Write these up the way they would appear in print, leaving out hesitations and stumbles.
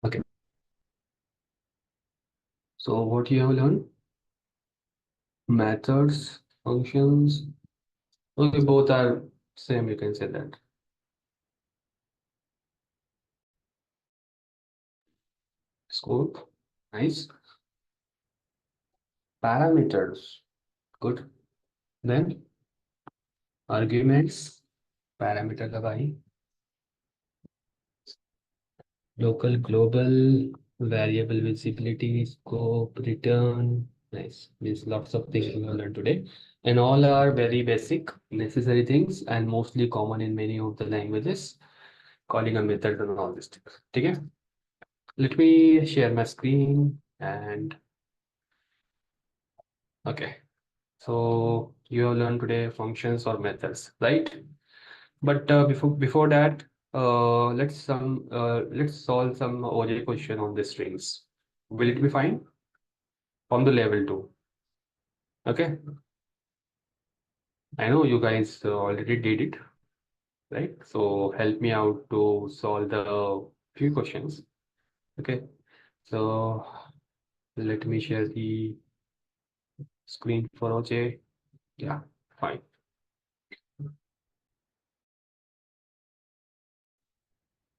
Okay. So what you have learned? Methods, functions. Okay, both are same. You can say that. Scope. Nice. Parameters. Good. Then arguments. Parameter लगाई. Local, global, variable visibility, scope, return. Nice. Means lots of things we have learned today. And all are very basic, necessary things and mostly common in many of the languages, calling a method and all these things. Okay. Let me share my screen and okay. So you have learned today functions or methods, right? But before that, let's solve some OJ question on the strings. Will it be fine? From the level 2. Okay. I know you guys already did it, right? So help me out to solve the few questions. Okay. So let me share the screen for OJ. Yeah, fine.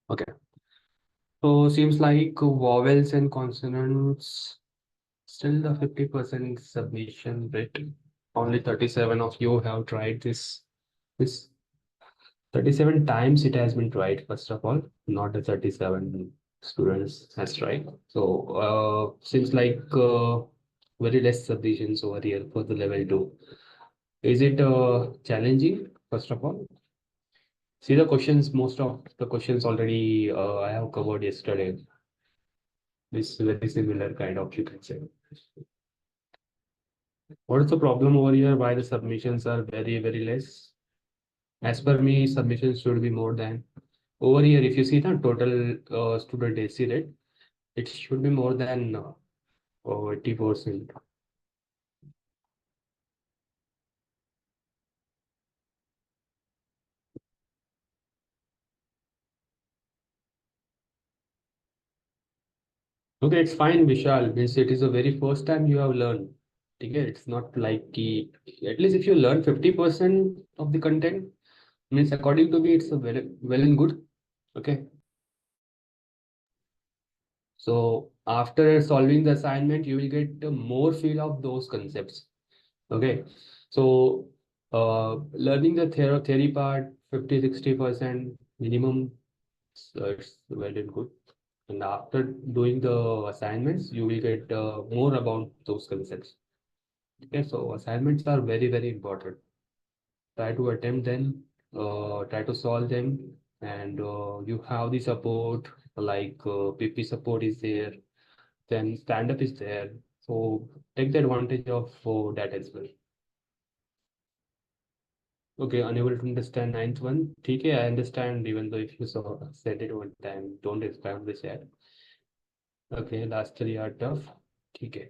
Okay. So seems like vowels and consonants still the 50% submission rate. Only 37 of you have tried this. This 37 times it has been tried, first of all, not the 37 students has tried. So seems like very less submissions over here for the level 2. Is it challenging, first of all? See the questions, most of the questions already I have covered yesterday. This very similar kind of, you can say. What is the problem over here? Why the submissions are very, very less? As per me, submissions should be more than over here. If you see the total student AC rate, it should be more than 80%. Okay, it's fine, Vishal. Means it is the very first time you have learned. Okay, it's not like at least if you learn 50% of the content, means according to me, it's a well and good. Okay. So after solving the assignment, you will get more feel of those concepts. Okay. So learning the theory part, 50-60% minimum, so it's well and good. And after doing the assignments, you will get more about those concepts. Okay, so assignments are very, very important. Try to attempt them, try to solve them, and you have the support like PP support is there, then stand up is there. So take the advantage of that as well. Okay, unable to understand ninth one. Okay, I understand even though if you said it one time, don't expand the chat. Okay, last three are tough. Okay.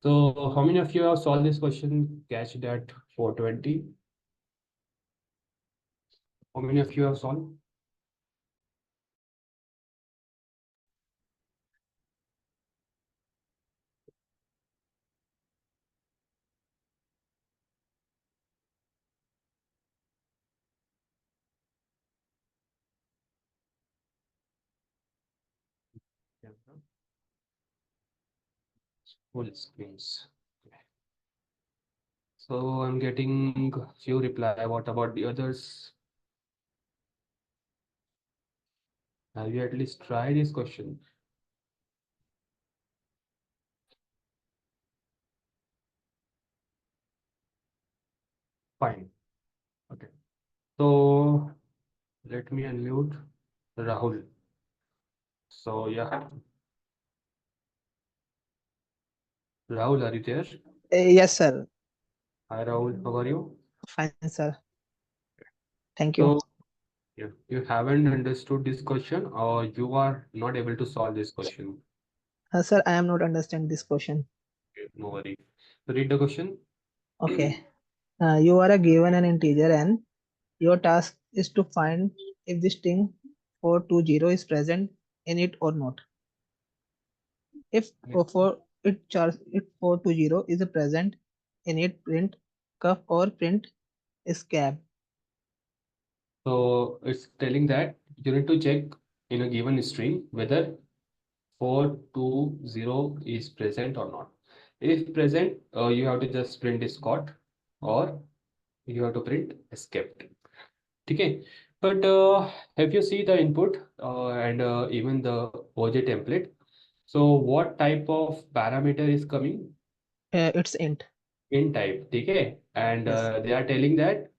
So how many of you have solved this question? Catch that 420. How many of you have solved? Yeah. Full screens. Okay. So I'm getting few reply. What about the others? Have you at least tried this question? Fine. Okay. So let me unmute Rahul. So yeah, Rahul, are you there? Yes, sir. Hi Rahul, how are you? Fine, sir. Thank you. So you haven't understood this question or you are not able to solve this question. Sir, I am not understand this question. Okay, no worry. So read the question. Okay. You are given an integer n. Your task is to find if the string 420 is present in it or not. If for it charge if 420 is present in it, print cuff or print scab. So it's telling that you need to check in a given string whether 420 is present or not. If present, you have to just print Scott or you have to print escaped. Okay. But have you see the input and even the OJ template? So what type of parameter is coming? It's int. In type. Okay. And Yes. they are telling that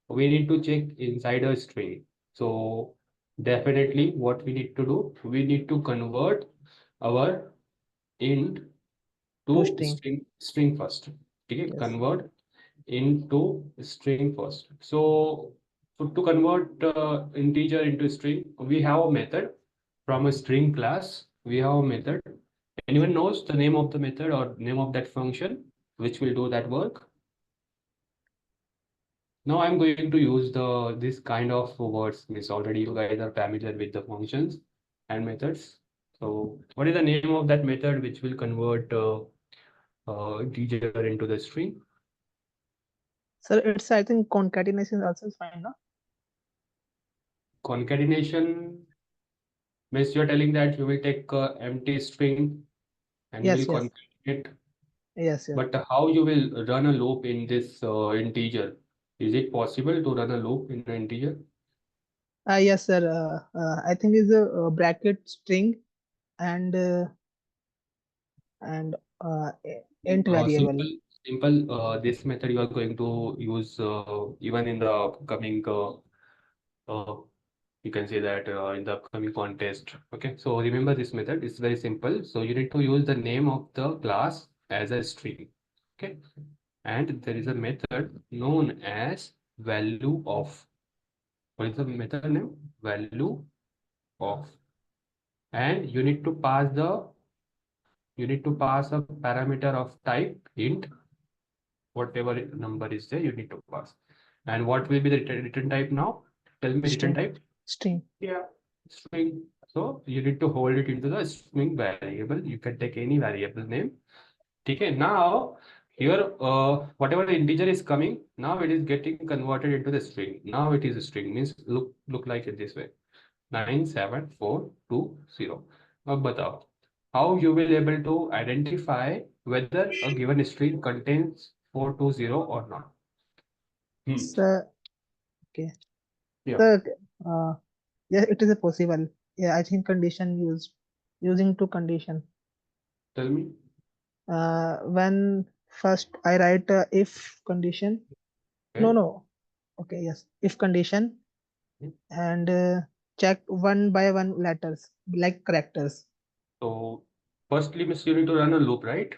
we need to check inside a string. So definitely what we need to do, we need to convert our int To to string. string first. Okay, Yes. convert into string first. So to convert integer into string, we have a method from a string class. We have a method. Anyone knows the name of the method or name of that function which will do that work? Now I'm going to use the this kind of words. Means already you guys are familiar with the functions and methods. So what is the name of that method which will convert integer into the string? So it's, I think, concatenation also is fine, no? Concatenation means you're telling that you will take empty string and you will Yes, yes, concatenate. yes, yes. But how you will run a loop in this integer? Is it possible to run a loop in an integer? Yes, sir. I think is a bracket string and and int variable. Simple. This method you are going to use even in the upcoming. Uh, you can say that in the upcoming contest. Okay. So remember this method. It's very simple. So you need to use the name of the class as a string. Okay. And there is a method known as value of. What is the method name? Value of. And you need to pass a parameter of type int, whatever number is there, you need to pass. And what will be the return type now? Tell me return String. type. String. Yeah, string. So you need to hold it into the string variable. You can take any variable name. Okay, now here whatever the integer is coming, now it is getting converted into the string. Now it is a string, means look like it this way. 97420. अब बताओ how you will able to identify whether a given string contains 420 or not. Hmm. So okay. Yeah. So yeah, it is a possible. Yeah, I think condition used using to condition. Tell me. When first I write if condition. No, Okay. no. Okay, yes. If condition and check one by one letters like characters. So firstly, miss, you need to run a loop, right?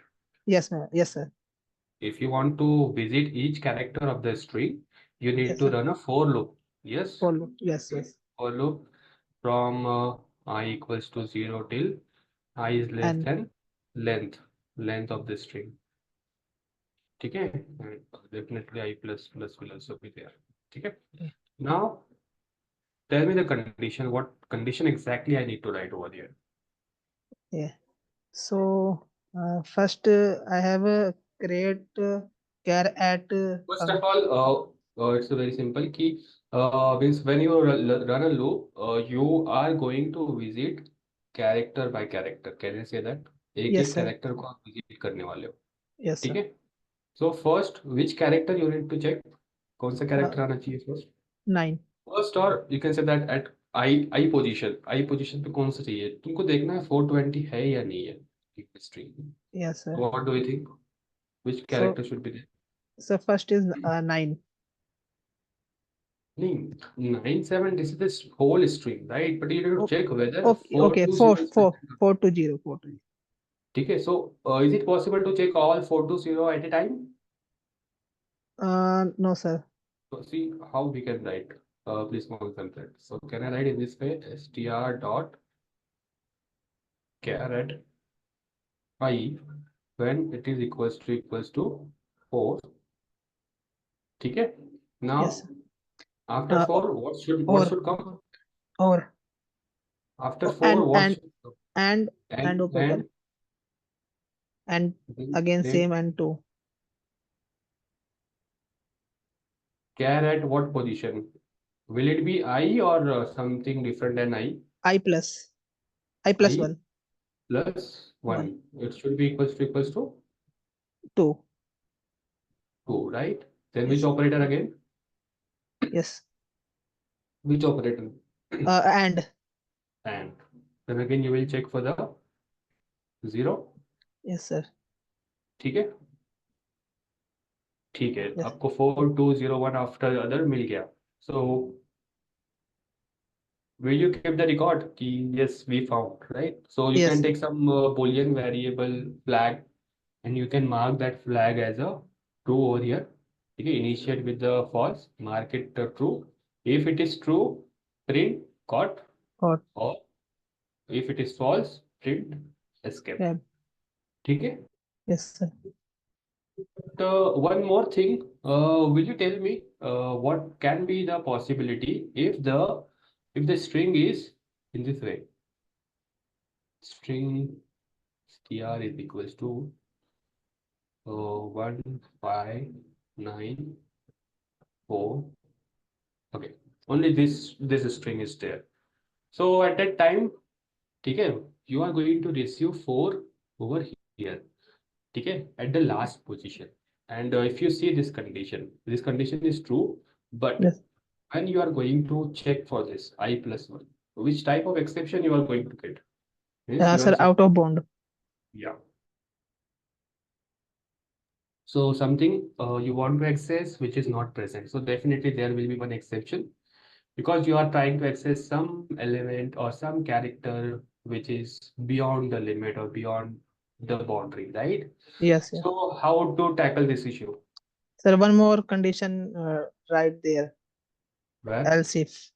Yes, ma'am. Yes, sir. If you want to visit each character of the string, you need Yes, to sir. run a for loop. Yes. Follow. Yes, Okay. yes. For loop from I equals to 0 till I is less And than length length of the string. ठीक है? And definitely I plus plus will also be there. ठीक है? Now tell me the condition. What condition exactly I need to write over here? yeah. So first I have a create char at First of all, it's a very simple key. Means when you run a loop, you are going to visit character by character. Can I say that? एक yes, एक sir. character को आप visit करने वाले हो. Yes, ठीक sir. है? So first, which character you need to check? कौन सा Uh, character आना चाहिए first? 9. First, or you can say that at I position पे कौन सा चाहिए? तुमको देखना है 420 है या नहीं है history. Yes, sir. What do you think? Which So character should be there? first is 9. नहीं, 97, this is this whole string, right? But you need to Oh, check whether okay, okay. 4, 420 is 4, present. 420, 420. ठीक है, so is it possible to check all 420 at a time? No, sir. So see how we can write. Please concentrate. So can I write in this way? Str dot char I when it is equals to 4. ठीक है? Now Yes, sir. after 4, what should Or, come? or. After Oh, 4, what's and and and operator, and again then same and 2. char at what position? Will it be I or something different than I? I plus I plus I 1 plus 1 1. It should be equals to 2. 2, right? Then which Yes, operator again? yes. Which operator? And And then again you will check for the 0. yes sir. ठीक है ठीक है Yes, आपको 4201 after other मिल गया सो will you keep the record कि yes we found right so you can yes, take some boolean variable flag and you can mark that flag as a true over here okay initiate with the false mark it true if it is true print caught got. or if it is false print escape Yeah, ठीक है yes sir. but one more thing will you tell me what can be the possibility if the string is in this way string str is equals to 1594 okay only this string is there so at that time ठीक है you are going to receive 4 over here ठीक है at the last position and if you see this condition is true but Yes, when you are going to check for this I plus 1 which type of exception you are going to get means you are sir, out of bound. yeah so something you want to access which is not present so definitely there will be one exception because you are trying to access some element or some character which is beyond the limit or beyond the boundary, right? Yes, yes. So how to tackle this issue? Sir, one more condition right there. Where Else if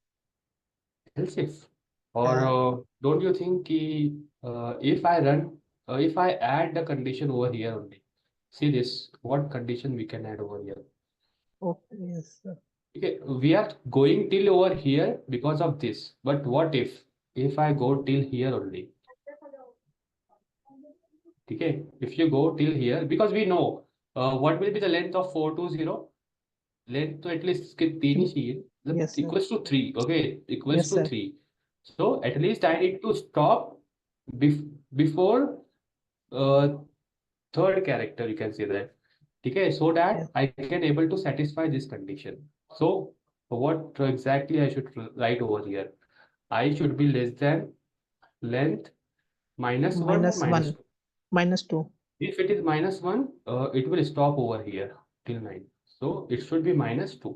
else if or uh, don't you think if I run if I add the condition over here only see this what condition we can add over here okay, yes sir. okay we are going till over here because of this but what if I go till here only okay if you go till here because we know what will be the length of 420 length तो at least इसके तीन ही Three. चाहिए मतलब Yes sir. equals to 3 okay equals Yes to sir. 3 so at least I need to stop before uh, third character you can say that ठीक है so that Yes. I can able to satisfy this condition so what exactly I should write over here I should be less than length minus 1 or Minus minus one. 2 Minus two. if it is minus 1, it will stop over here till 9. So it should be minus 2.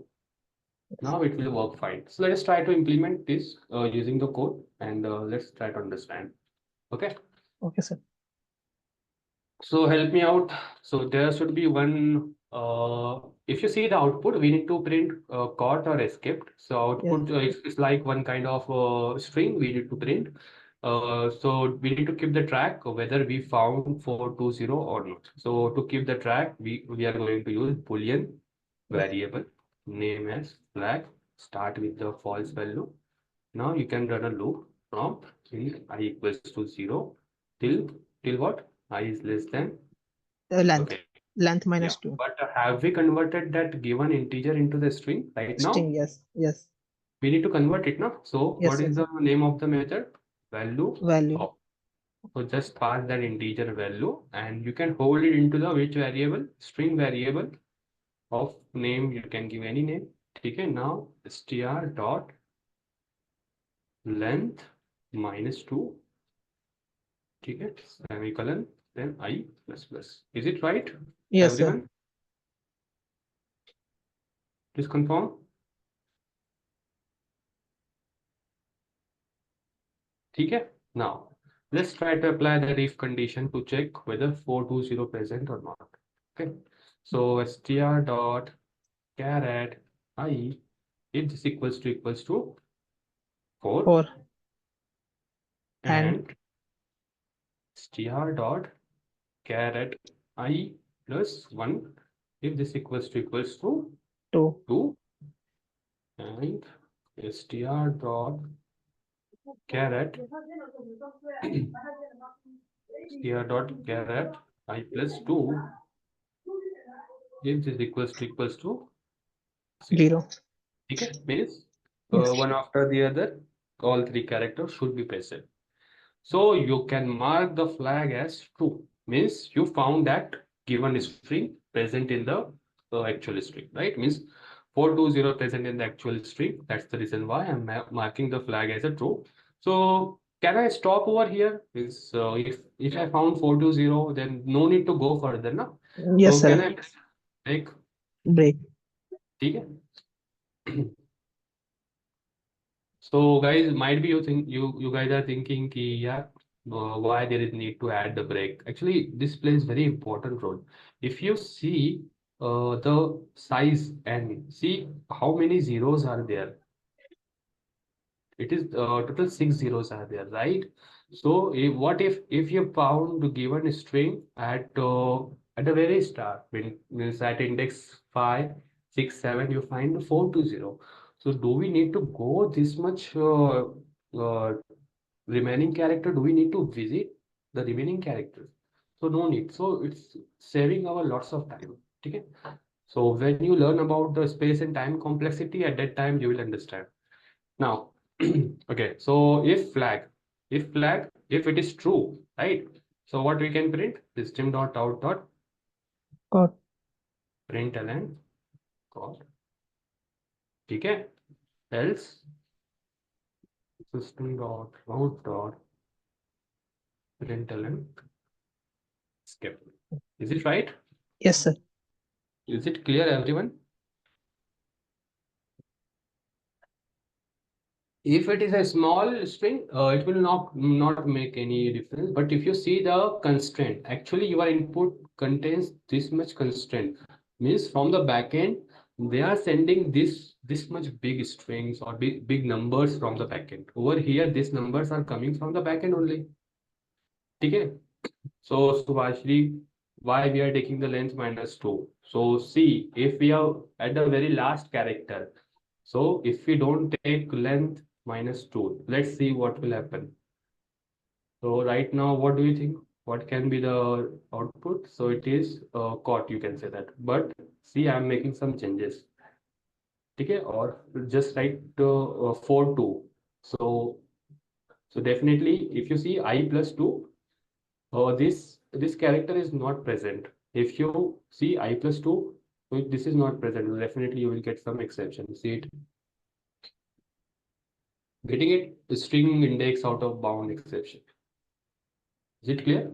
Yes. Now it will work fine. So let us try to implement this using the code and let's try to understand. Okay. Okay sir. So help me out. So there should be one, if you see the output, we need to print caught or escaped. So Yes. output is like one kind of string we need to print. So we need to keep the track of whether we found 420 or not. So to keep the track, we are going to use Boolean Yes. variable name as flag, start with the false value. Now you can run a loop from till I equals to 0 till what? I is less than Length. okay. Length Yeah. minus 2. But have we converted that given integer into the string right String. now? Yes. Yes. We need to convert it now. So what Yes. is Yes. the name of the method? Value Value. of. So just pass that integer value and you can hold it into the which variable? String variable of name. You can give any name. Okay. Now str dot length minus 2 ठीक है semicolon then I plus plus is it right Yes sir. everyone please confirm ठीक है now let's try to apply that if condition to check whether 420 present or not okay so str dot char at I if this equals to 4 4 and and str dot char at I plus 1 if this equals to 2. 2 and str dot caret here dot caret I plus 2 if this equals to 0. 0. Okay, means Yes. one after the other, all three characters should be present. So you can mark the flag as true. Means you found that given string present in the actual string, right? Means 420 present in the actual string. That's the reason why I'm marking the flag as a true. So can I stop over here? Means if I found 420, then no need to go further, now. Yes, So sir. can I like, Break. ठीक है? So guys, might be you guys are thinking ki yeah, why there is need to add the break. Actually, this plays very important role. If you see the size and see how many zeros are there, it is total six zeros are there, right? So what if you found the given string at the very start, when means at index 5, 6, 7, you find the 420. So do we need to go this much uh, remaining character? Do we need to visit the remaining characters? So no need. So it's saving our lots of time. Okay. So when you learn about the space and time complexity, at that time you will understand. Now, okay, so if it is true, right? So what we can print? System dot out dot Got. println code. Okay, else system dot out dot println skip. Is it right? Yes, sir. Is it clear, everyone? If it is a small string, it will not make any difference. But if you see the constraint, actually your input contains this much constraint. Means from the backend, they are sending this much big strings or big numbers from the backend. Over here, these numbers are coming from the backend only. Okay. So Subhashri, why we are taking the length minus 2? So see, if we are at the very last character, so if we don't take length minus 2, let's see what will happen. So right now, what do you think? What can be the output? So it is caught, you can say that. But see, I'm making some changes. Okay, or just write 4, 2. So, so definitely, if you see I plus 2, this character is not present. If you see I plus 2, so this is not present. Definitely, you will get some exception. See it, getting it, string index out of bound exception. Is it clear?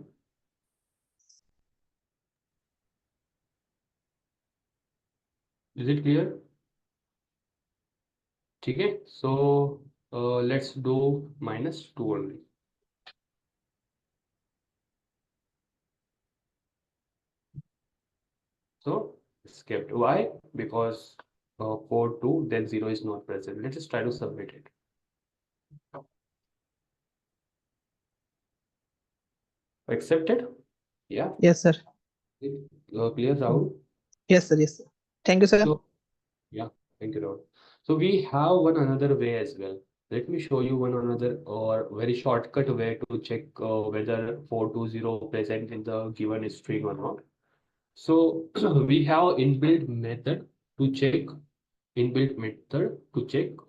Is it clear? Okay, so let's do minus 2 only. So skipped. Why? Because for 2, then 0 is not present. Let's just try to submit it. Accepted? Yeah. Yes, sir. Clear, Rahul? Yes, sir. Yes, sir. Thank you, sir. So, yeah, thank you, Rahul. So we have one another way as well. Let me show you one another or very shortcut way to check whether 420 present in the given string or not. So we have inbuilt method to check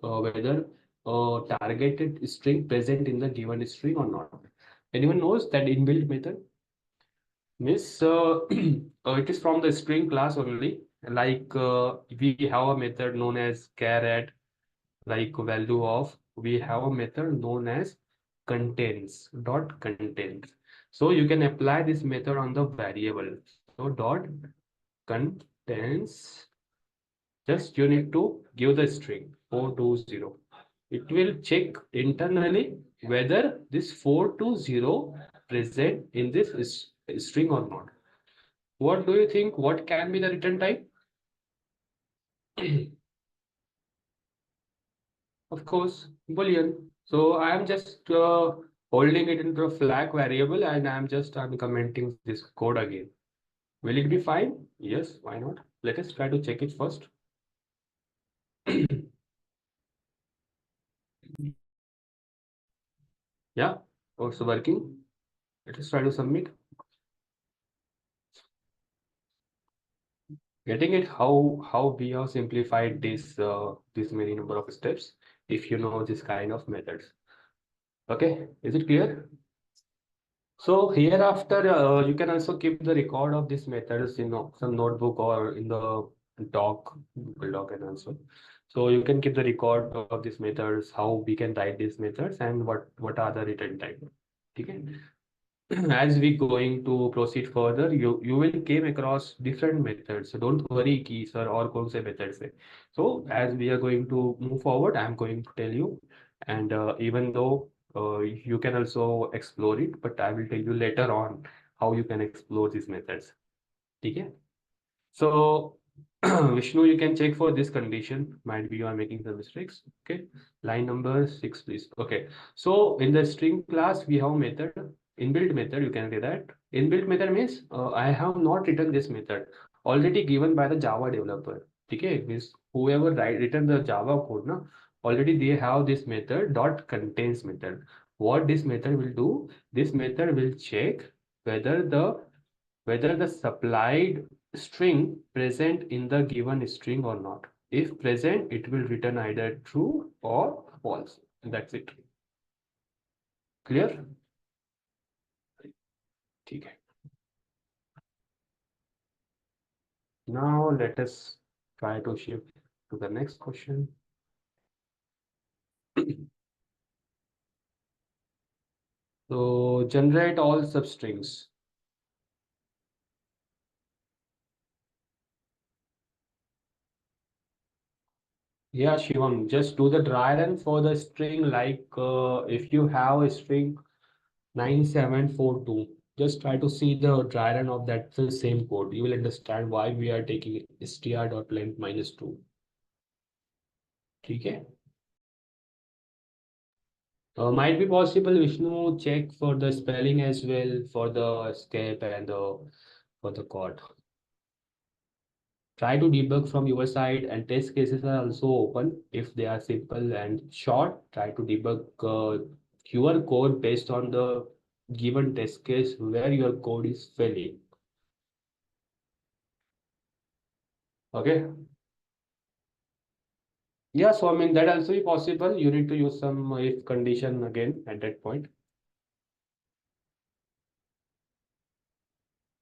whether targeted string present in the given string or not. Anyone knows that inbuilt method? Miss, it is from the string class only. Like we have a method known as char@, like value of. We have a method known as contains. So you can apply this method on the variable. So dot contains. Just you need to give the string 420. It will check internally whether this 420 present in this string or not. What do you think? What can be the return type? Of course, Boolean. So I am just holding it into a flag variable and I am just uncommenting this code again. Will it be fine? Yes, why not? Let us try to check it first. Yeah, also working. Let us try to submit. Getting it how we have simplified this many number of steps if you know this kind of methods. Okay, is it clear? So hereafter, you can also keep the record of these methods in some notebook or in the doc, Google Doc and also. So you can keep the record of these methods, how we can write these methods, and what are the written type. Okay. As we going to proceed further, you will came across different methods. So don't worry कि sir और कौन से methods है. So as we are going to move forward, I am going to tell you, and even though you can also explore it, but I will tell you later on how you can explore these methods. ठीक है? So, Vishnu, you can check for this condition. Might be you are making some mistakes. Okay. Line number 6, please. Okay. So, in the string class, we have method, inbuilt method. You can say that. Inbuilt method means I have not written this method already given by the Java developer. Okay. Means whoever written the Java code, na, already they have this method dot contains method. What this method will do? This method will check whether the whether the supplied string present in the given string or not. If present, it will return either true or false. That's it. Clear? ठीक है. Now let us try to shift to the next question. So generate all substrings. Yeah, Shivam, just do the dry run for the string like if you have a string 9742. Just try to see the dry run of that the same code. You will understand why we are taking str.length -2. ठीक है? Might be possible Vishnu check for the spelling as well for the escape and for the chord. Try to debug from your side and test cases are also open. If they are simple and short, try to debug your code based on the given test case where your code is failing. Okay. Yeah, so I mean that also is possible. You need to use some if condition again at that point.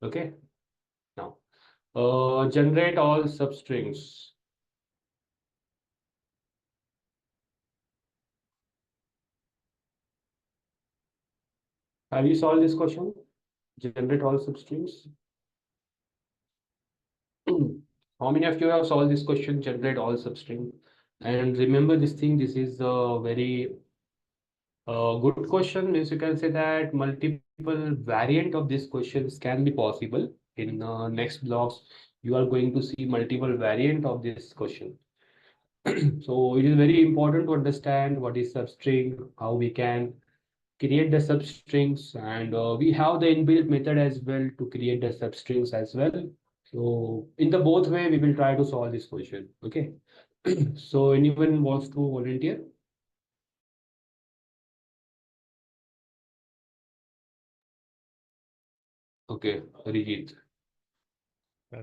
Okay. Now, generate all substrings. Have you solved this question? Generate all substrings. How many of you have solved this question? Generate all substring. And remember this thing. This is a very good question. Means you can say that multiple variant of these questions can be possible. In next blocks, you are going to see multiple variant of this question. So it is very important to understand what is substring, how we can create the substrings, and we have the inbuilt method as well to create the substrings as well. So in the both way, we will try to solve this question. Okay. So anyone wants to volunteer? Okay, Arijit.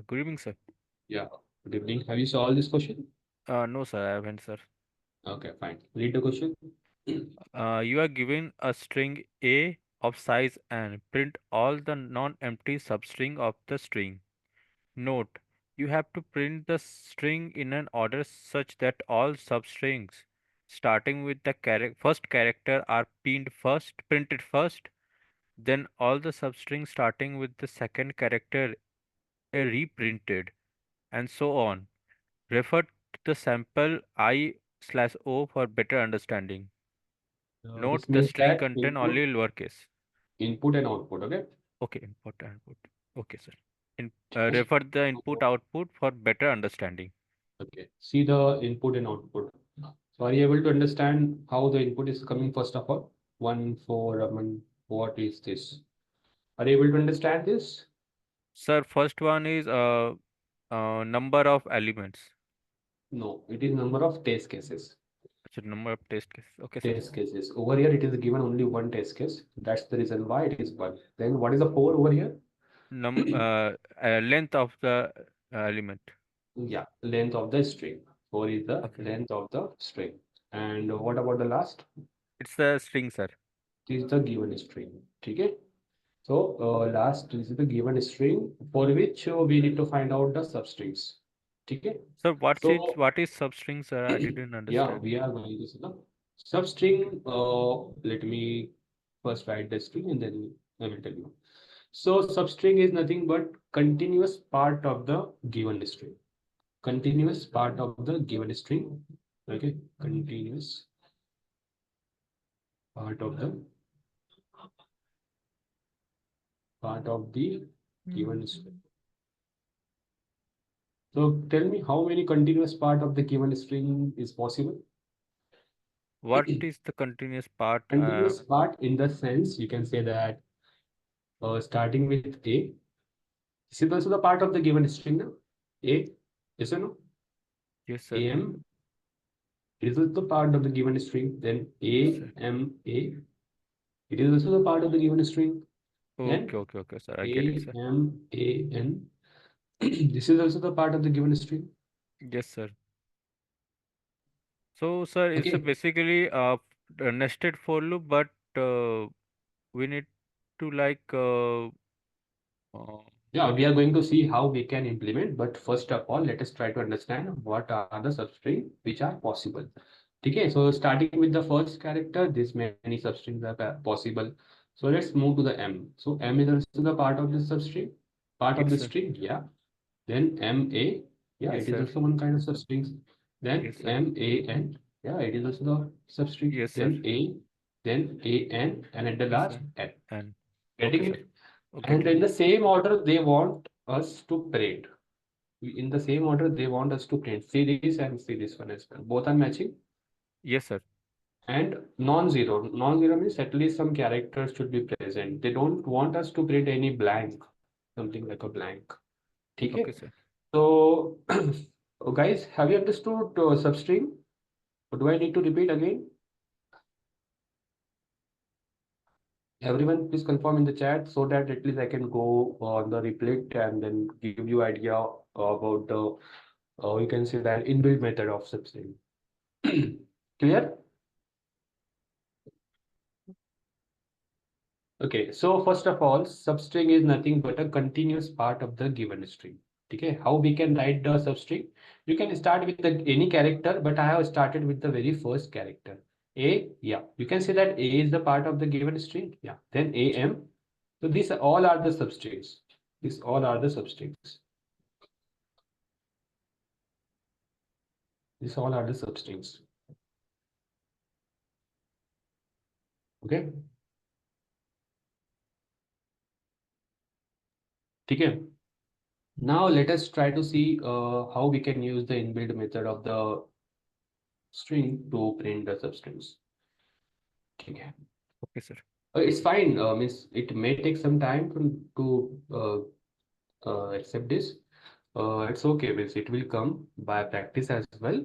Good evening, sir. Yeah. Good evening. Have you solved this question? No, sir, I haven't, sir. Okay, fine. Read the question. You are given a string A of size n. Print all the non-empty substring of the string. Note: you have to print the string in an order such that all substrings starting with the first character are printed first, then all the substrings starting with the second character are reprinted, and so on. Refer to the sample I/O for better understanding. Note This the means string that contain only lowercase. input and output. Okay. Okay, input output. Okay, sir. Refer the input output for better understanding. Okay. See the input and output. So are you able to understand how the input is coming first of all? One, four, what is this? Are you able to understand this? Sir, first one is number of elements. No, it is number of test cases. So number of test cases. Okay, sir. Test cases. Over here, it is given only one test case. That's the reason why it is one. Then what is the four over here? Length of the element. Yeah, length of the string. Four is the Okay. length of the string. And what about the last? It's the string, sir. This is the given string. Okay. So last this is the given string for which we need to find out the substrings. Okay. Sir, what's it? So What is substring, sir? I didn't yeah, understand. we are going to see the substring. Let me first write the string and then I will tell you. So substring is nothing but continuous part of the given string. Continuous part of the given string. Okay, continuous part of the given string. Hmm. So tell me how many continuous part of the given string is possible? What is the continuous part? Continuous part in the sense you can say that starting with A. This is also the part of the given string now. A, yes or no? Yes, sir. AM is also the part of the given string. Then Yes, A, sir. M, A. It is also the part of the given string. Okay, Then okay, okay, sir. I get it, A, sir. M, A, N. This is also the part of the given string. Yes, sir. So, sir, it's a Okay. basically a nested for loop, but we need to like Yeah, we are going to see how we can implement, but first of all, let us try to understand what are the substrings which are possible. Okay, so starting with the first character, this many substrings are possible. So let's move to the M. So M is also the part of the substring, part of the yes, sir. string, yeah. Then MA, yeah, Yes, it is sir. also one kind of substrings. Then Yes, sir. MAN, yeah, it is also the substring. Yes, sir. Then A, then AN, and at the Yes, last sir. N. And okay, Getting sir. it? Okay, And get in it. the same order, they want us to print. In the same order, they want us to print. See this and see this one as well. Both are matching. Yes, sir. And non-zero. Non-zero means at least some characters should be present. They don't want us to print any blank, something like a blank. Okay, Okay. sir. So, guys, have you understood substring? Or do I need to repeat again? Everyone, please confirm in the chat so that at least I can go on the replay and then give you idea about the, you can say that inbuilt method of substring. Clear? Okay, so first of all, substring is nothing but a continuous part of the given string. Okay, how we can write the substring? You can start with any character, but I have started with the very first character. A, yeah, you can say that A is the part of the given string. Yeah, then AM. So these all are the substrings. These all are the substrings. These all are the substrings. Okay, okay. Now let us try to see how we can use the inbuilt method of the string to print the substrings. Okay. Okay, sir. It's fine. Means it may take some time to accept this. It's okay. Means it will come by practice as well.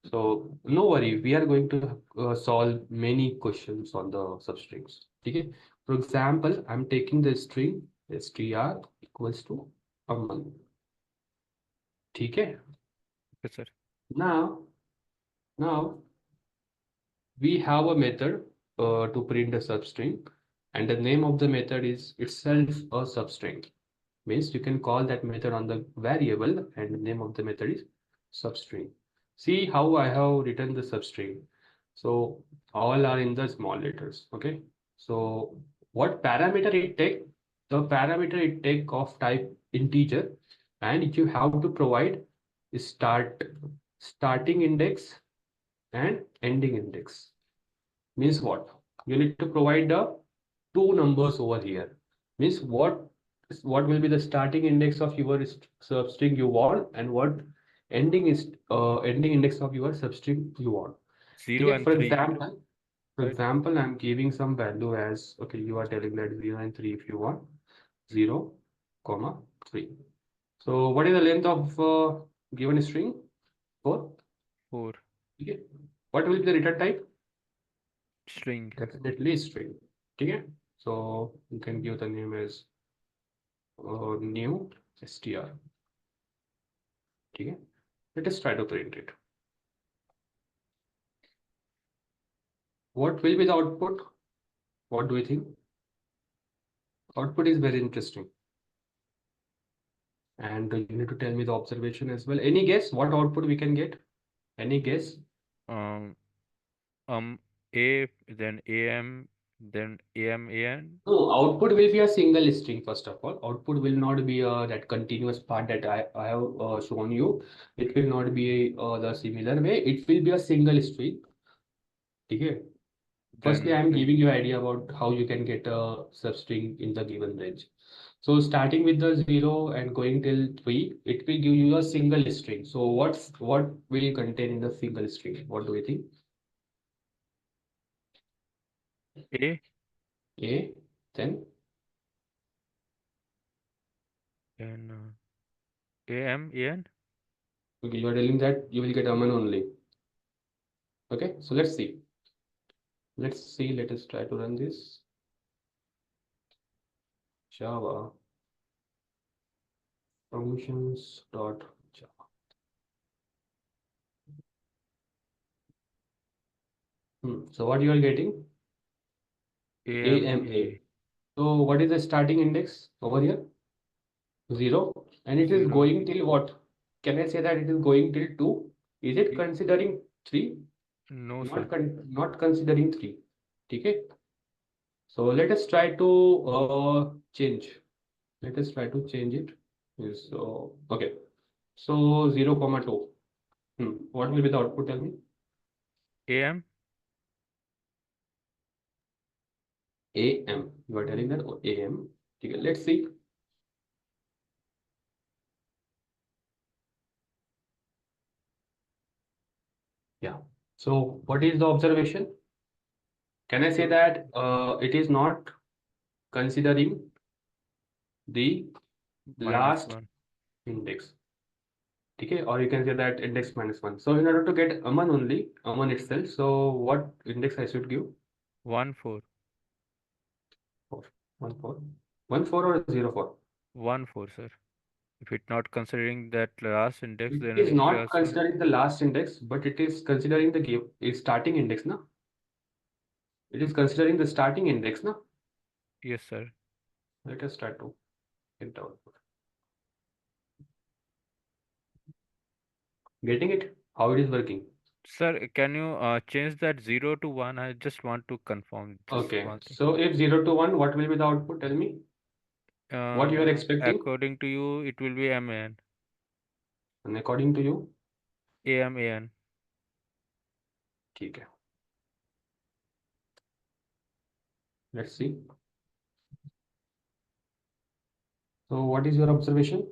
So no worry. We are going to solve many questions on the substrings. Okay. For example, I'm taking the string str equals to Aman. Okay. Okay, sir. Now, now we have a method to print a substring, and the name of the method is itself a substring. Means you can call that method on the variable, and the name of the method is substring. See how I have written the substring. So all are in the small letters. Okay. So what parameter it take? The parameter it take of type integer, and you have to provide starting index and ending index. Means what? You need to provide the two numbers over here. Means what will be the starting index of your substring you want, and what ending index of your substring you want. 0 Okay, and 3, for right? example, I'm giving some value as okay, you are telling that 0 and 3 if you want 0, comma 3. So what is the length of given string? 4. 4. Okay. What will be the return type? String. Definitely string. Okay. So you can give the name as new str. Okay. Let us try to print it. What will be the output? What do you think? Output is very interesting. And you need to tell me the observation as well. Any guess what output we can get? Any guess? Um, um, A, then AM, then AMAN. No, output will be a single string first of all. Output will not be that continuous part that I have shown you. It will not be the similar way. It will be a single string. Okay. Firstly, I Then am two. giving you idea about how you can get a substring in the given range. So starting with the 0 and going till 3, it will give you a single string. So what will contain in the single string? What do you think? A, A, then then AMAN. okay, you are telling that you will get Aman only. Okay, so let's see. Let's see. Let us try to run this. Java functions dot Java. So what you are getting? AMA. AMA. So what is the starting index over here? 0. And it is 0. going till what? Can I say that it is going till 2? Is it Y- considering 3? No, sir. Not considering 3. Okay. So let us try to change. Let us try to change it. Yes, so okay. So 0, comma 2. What will be the output? Tell me. AM. AM. You are telling that AM. Okay, let's see. Yeah. So what is the observation? Can I say that it is not considering the Minus last 1. index? Okay, or you can say that index minus 1. So in order to get Aman only, Aman itself, so what index I should give? 1, 4. 4. 1, 4. 1, 4 or 0, 4? 1, 4, sir. If it not considering that last index, It then is it not just considering the last index, but it is considering the give is starting index, na? It is considering the starting index, na? yes, sir. Let us try to get the output. Getting it? How it is working? Sir, can you change that 0 to 1? I just want to confirm just Okay. one thing. So if 0 to 1, what will be the output? Tell me. What you are expecting? According to you, it will be MAN. And according to you? AMAN. ठीक है. Let's see. So what is your observation?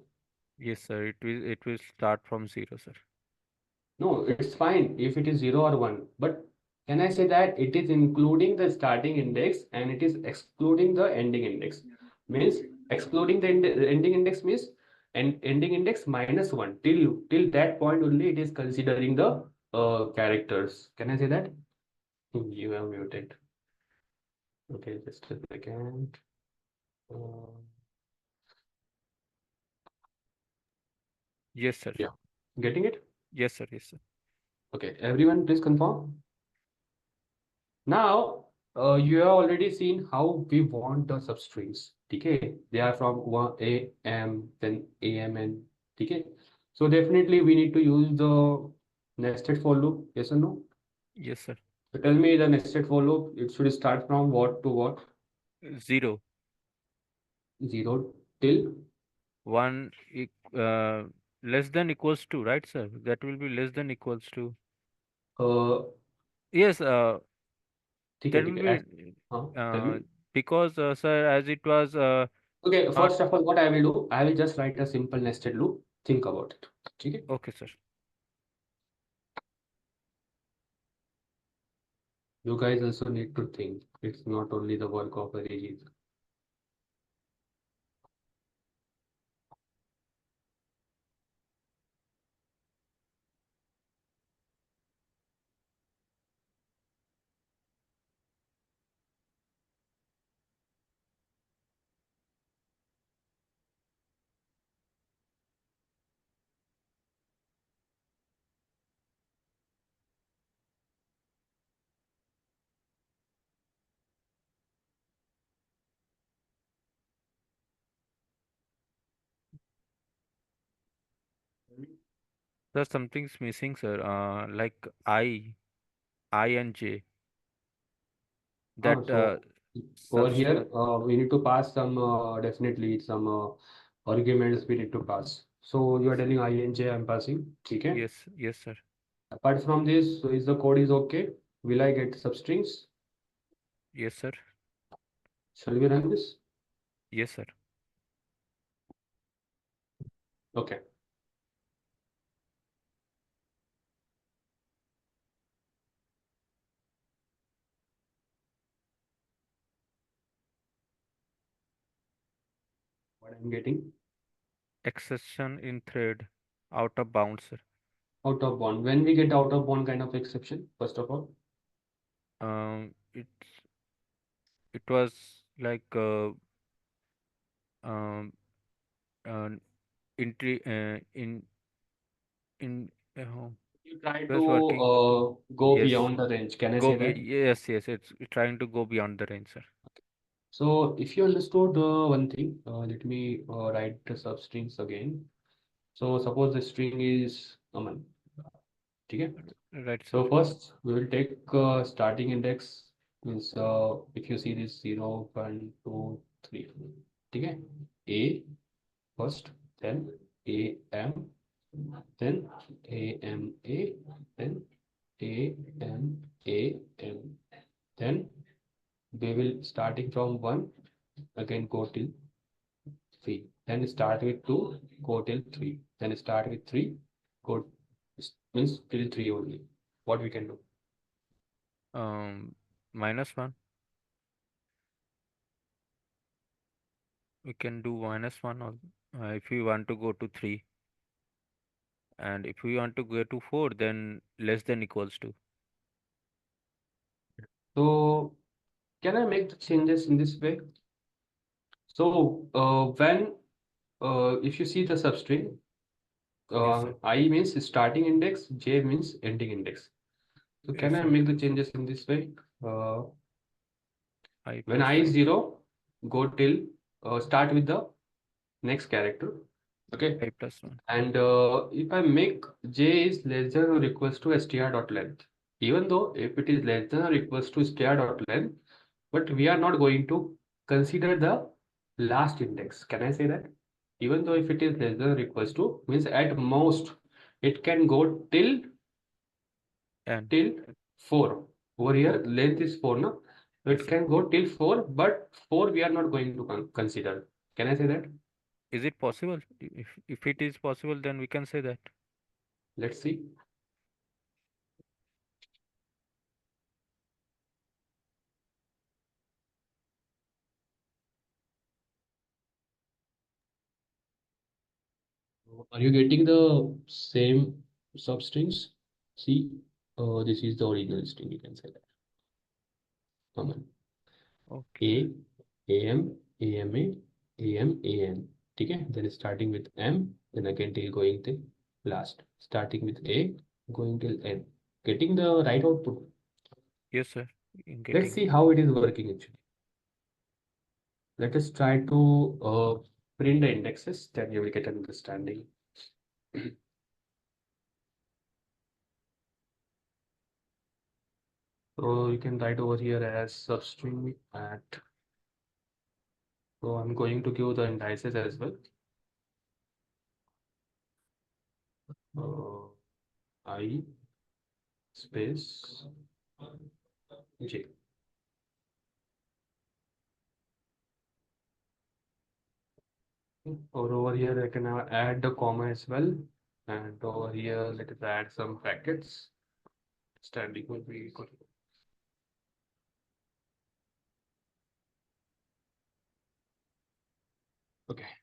Yes, sir. It will start from 0, sir. No, it's fine if it is 0 or 1. But can I say that it is including the starting index and it is excluding the ending index? Means excluding the ending index means and ending index minus 1. Till that point only it is considering the characters. Can I say that? You have muted. Okay, just a second. Uh, Yes, sir. yeah. Getting it? Yes, sir. Yes, sir. Okay, everyone please confirm. Now, you have already seen how we want the substrings. Okay, they are from one A, M, then A, M, N. Okay, so definitely we need to use the nested for loop. Yes or no? Yes, sir. So tell me the nested for loop. It should start from what to what? 0. 0 till 1 less than equals to, right, sir? That will be less than equals to. uh, Yes, that will ठीक है. be Tell me. because, sir, as it was Okay, not first of all, what I will do, I will just write a simple nested loop. Think about it. Okay. okay, sir. You guys also need to think. It's not only the work of a Regis. There's something's missing, sir. Like I and J. That So over substring. here, we need to pass some definitely some arguments we need to pass. So you are telling I and J I'm passing. Okay. Yes, yes, sir. Apart from this, so is the code is okay? Will I get substrings? Yes, sir. Shall we run this? Yes, sir. Okay. What I'm getting Exception in thread, out of bounds, sir. out of bound. When we get out of bound kind of exception, first of all, It was like um uh, in you try it to was working. go Yes, beyond the range. Can I say that? yes, yes. It's trying to go beyond the range, sir. So if you understood one thing, let me write the substrings again. So suppose the string is common. Okay. Right, sir. So first we will take starting index means if you see this 0, 1, 2, 3. Okay. A first, then A M, then A M A, then A M A M. Then we will starting from 1 again go till 3. Then start with 2, go till 3. Then start with 3, go means till 3 only. What we can do? -1. We can do -1 or if we want to go to 3, and if we want to go to 4, then less than equals to. So can I make the changes in this way? So when if you see the substring, Yes, sir. I means starting index, J means ending index. So Yes, can I sir. make the changes in this way? Uh, I when plus I is 1. 0, go till start with the next character. Okay. I plus 1. And if I make J is less than or equals to str dot length, even though if it is less than or equals to str dot length, but we are not going to consider the last index. Can I say that? Even though if it is less than or equals to, means at most it can go And till 4. Over here, length is 4, no? So yes, it sir. can go till 4, but 4 we are not going to consider. Can I say that? Is it possible? If it is possible, then we can say that. Let's see. Are you getting the same substrings? See, this is the original string, you can say that. Common. Okay. A, AM, AMA, AM, AN. Okay, then starting with M, then again till going till last. Starting with A, going till N. Getting the right output. Yes, sir. In Let's getting. see how it is working actually. Let us try to print the indexes, then you will get an understanding. So you can write over here as substring at. So I'm going to give the indices as well. I space J. Or over here, I can add the comma as well. And over here, let us add some brackets. Standing will be equal. Okay.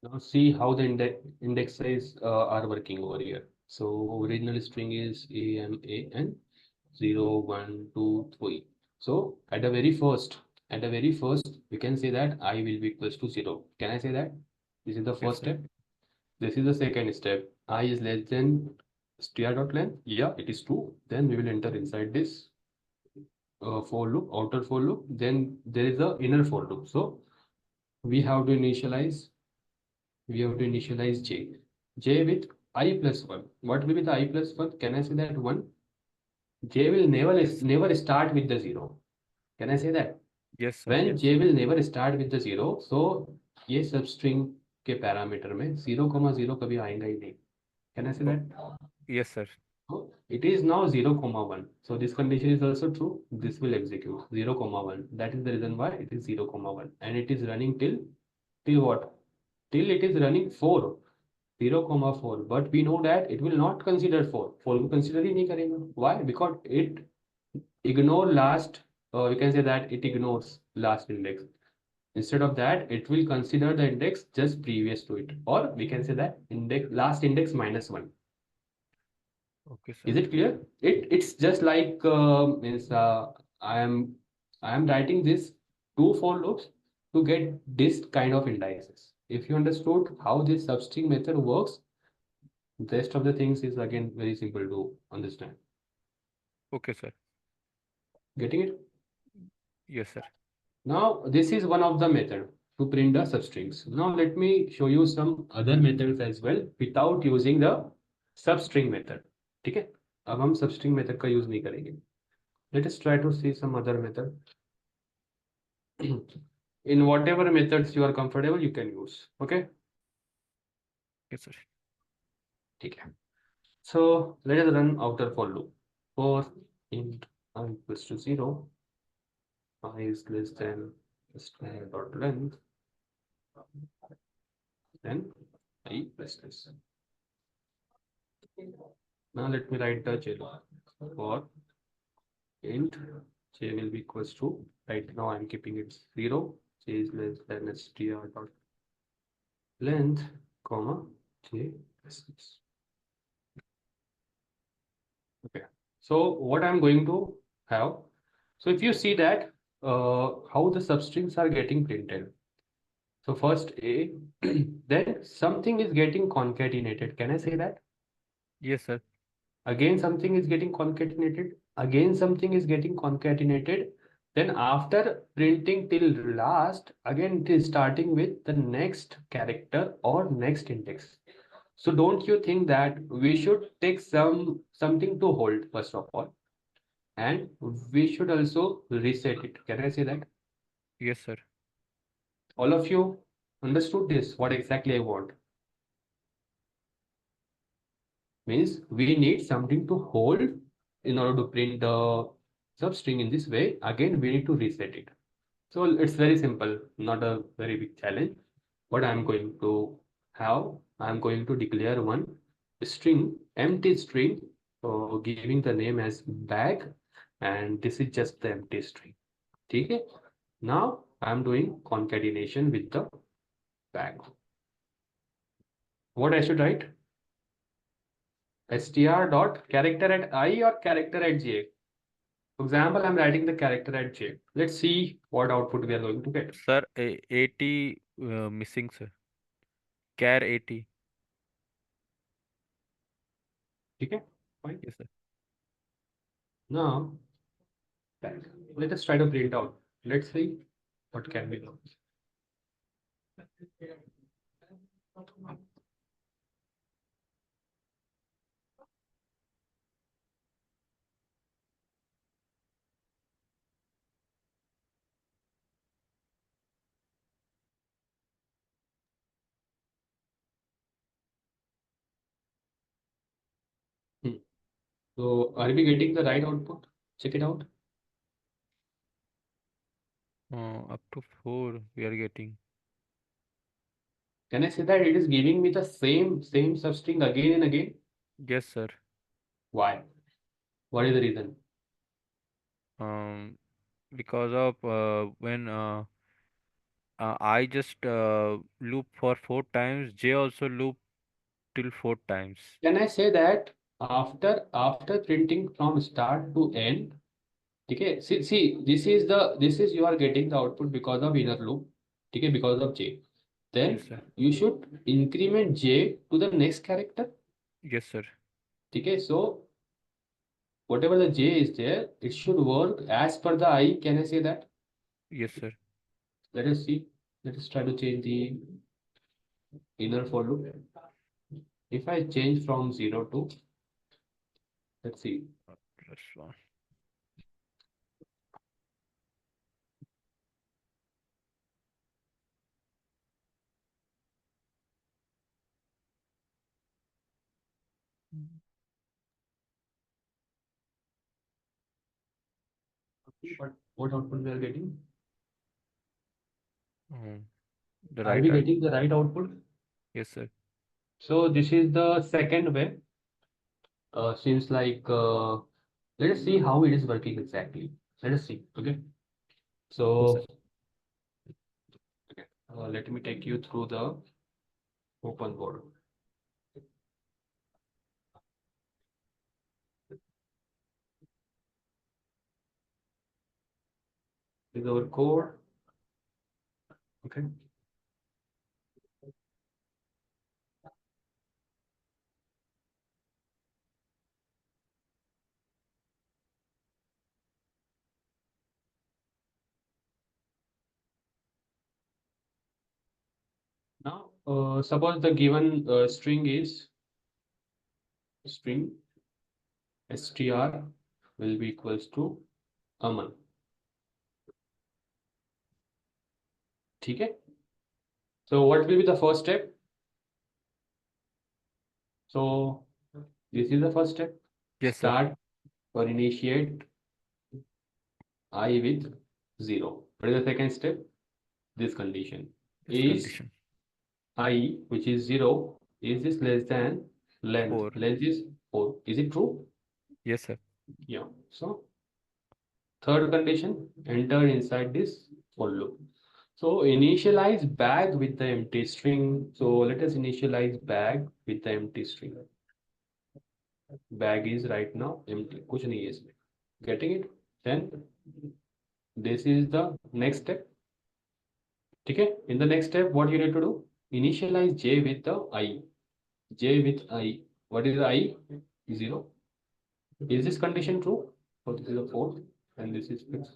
Now see how the indexes are working over here. So original string is AMAN 0, 1, 2, 3. So at the very first, we can say that I will be equals to 0. Can I say that? This is the Yes, first sir. step. This is the second step. I is less than str dot length. Yeah, it is true. Then we will enter inside this. for loop, outer for loop, then there is a inner for loop. So we have to initialize, j. J with I plus 1. What will be the I plus 1? Can I say that 1? J will never start with the 0. Can I say that? Yes, sir. When j will never start with the 0, so ये substring के parameter में 0,0 कभी आएगा ही नहीं. Can I say Oh, that? yes, sir. So it is now 0,1. So this condition is also true. This will execute 0,1. That is the reason why it is 0,1. And it is running till what? Till it is running 4. 0,4. But we know that it will not consider 4. 4 को consider ही नहीं करेगा. Why? Because it ignore last, we can say that it ignores last index. Instead of that, it will consider the index just previous to it. Or we can say that index last index minus 1. Okay, sir. Is it clear? It's just like means I am writing this two for loops to get this kind of indices. If you understood how this substring method works, the rest of the things is again very simple to understand. Okay, sir. Getting it? Yes, sir. Now this is one of the method to print the substrings. Now let me show you some other methods as well without using the substring method. ठीक है? अब हम substring method का use नहीं करेंगे. Let us try to see some other method. In whatever methods you are comfortable, you can use. Okay? Yes, sir. ठीक है. So let us run outer for loop. For int I equals to 0, I is less than string dot length, then I plus this. Now let me write the j log. For int j will be equals to, right now I'm keeping it 0, j is less than str dot length, comma j plus this. Okay. So what I'm going to have. So if you see that how the substrings are getting printed. So first A, then something is getting concatenated. Can I say that? Yes, sir. Again, something is getting concatenated. Again, something is getting concatenated. Then after printing till last, again it is starting with the next character or next index. So don't you think that we should take something to hold first of all, and we should also reset it. Can I say that? Yes, sir. All of you understood this, what exactly I want. Means we need something to hold in order to print the substring in this way. Again, we need to reset it. So it's very simple, not a very big challenge. What I'm going to have, I'm going to declare one string, empty string, giving the name as bag, and this is just the empty string. Okay. Now I'm doing concatenation with the bag. What I should write? Str dot character at I or character at j. For example, I'm writing the character at j. Let's see what output we are going to get. Sir, 80 missing, sir. Char 80. Okay, fine. Yes, sir. Now, bag. Let us try to print out. Let's see what can be done. Hmm. So, are we getting the right output? Check it out. Up to 4 we are getting. Can I say that it is giving me the same substring again and again? Yes, sir. Why? What is the reason? Um, because of when I just loop for 4 times, J also loop till 4 times. Can I say that after printing from start to end? Okay, see, this is you are getting the output because of inner loop. Okay, because of j. Yes, Then sir. you should increment j to the next character. Yes, sir. Okay, so whatever the j is there, it should work as per the I. Can I say that? Yes, sir. Let us see. Let us try to change the inner for loop. If I change from 0 to, let's see. Plus one. What output we are getting? Um, the Are right we eye. getting the right output? Yes, sir. So this is the second way. Seems like let us see how it is working exactly. Let us see. Okay. Yes, sir. So let me take you through the open board. This is our code. Okay. Now, suppose the given string is string str will be equals to Aman. Okay. So what will be the first step? So this is the first step. Yes, sir. Start or initiate I with 0. What is the second step? This condition This is condition. I, which is 0, is this less than length? 4. Length is 4. Is it true? Yes, sir. Yeah. So third condition, enter inside this for loop. So initialize bag with the empty string. So let us initialize bag with the empty string. Bag is right now empty. कुछ नहीं है इसमें. Getting it? Then this is the next step. Okay. In the next step, what you need to do? Initialize j with the I. J with I. What is I? 0. Is this condition true? So this is a 4 and this is 6.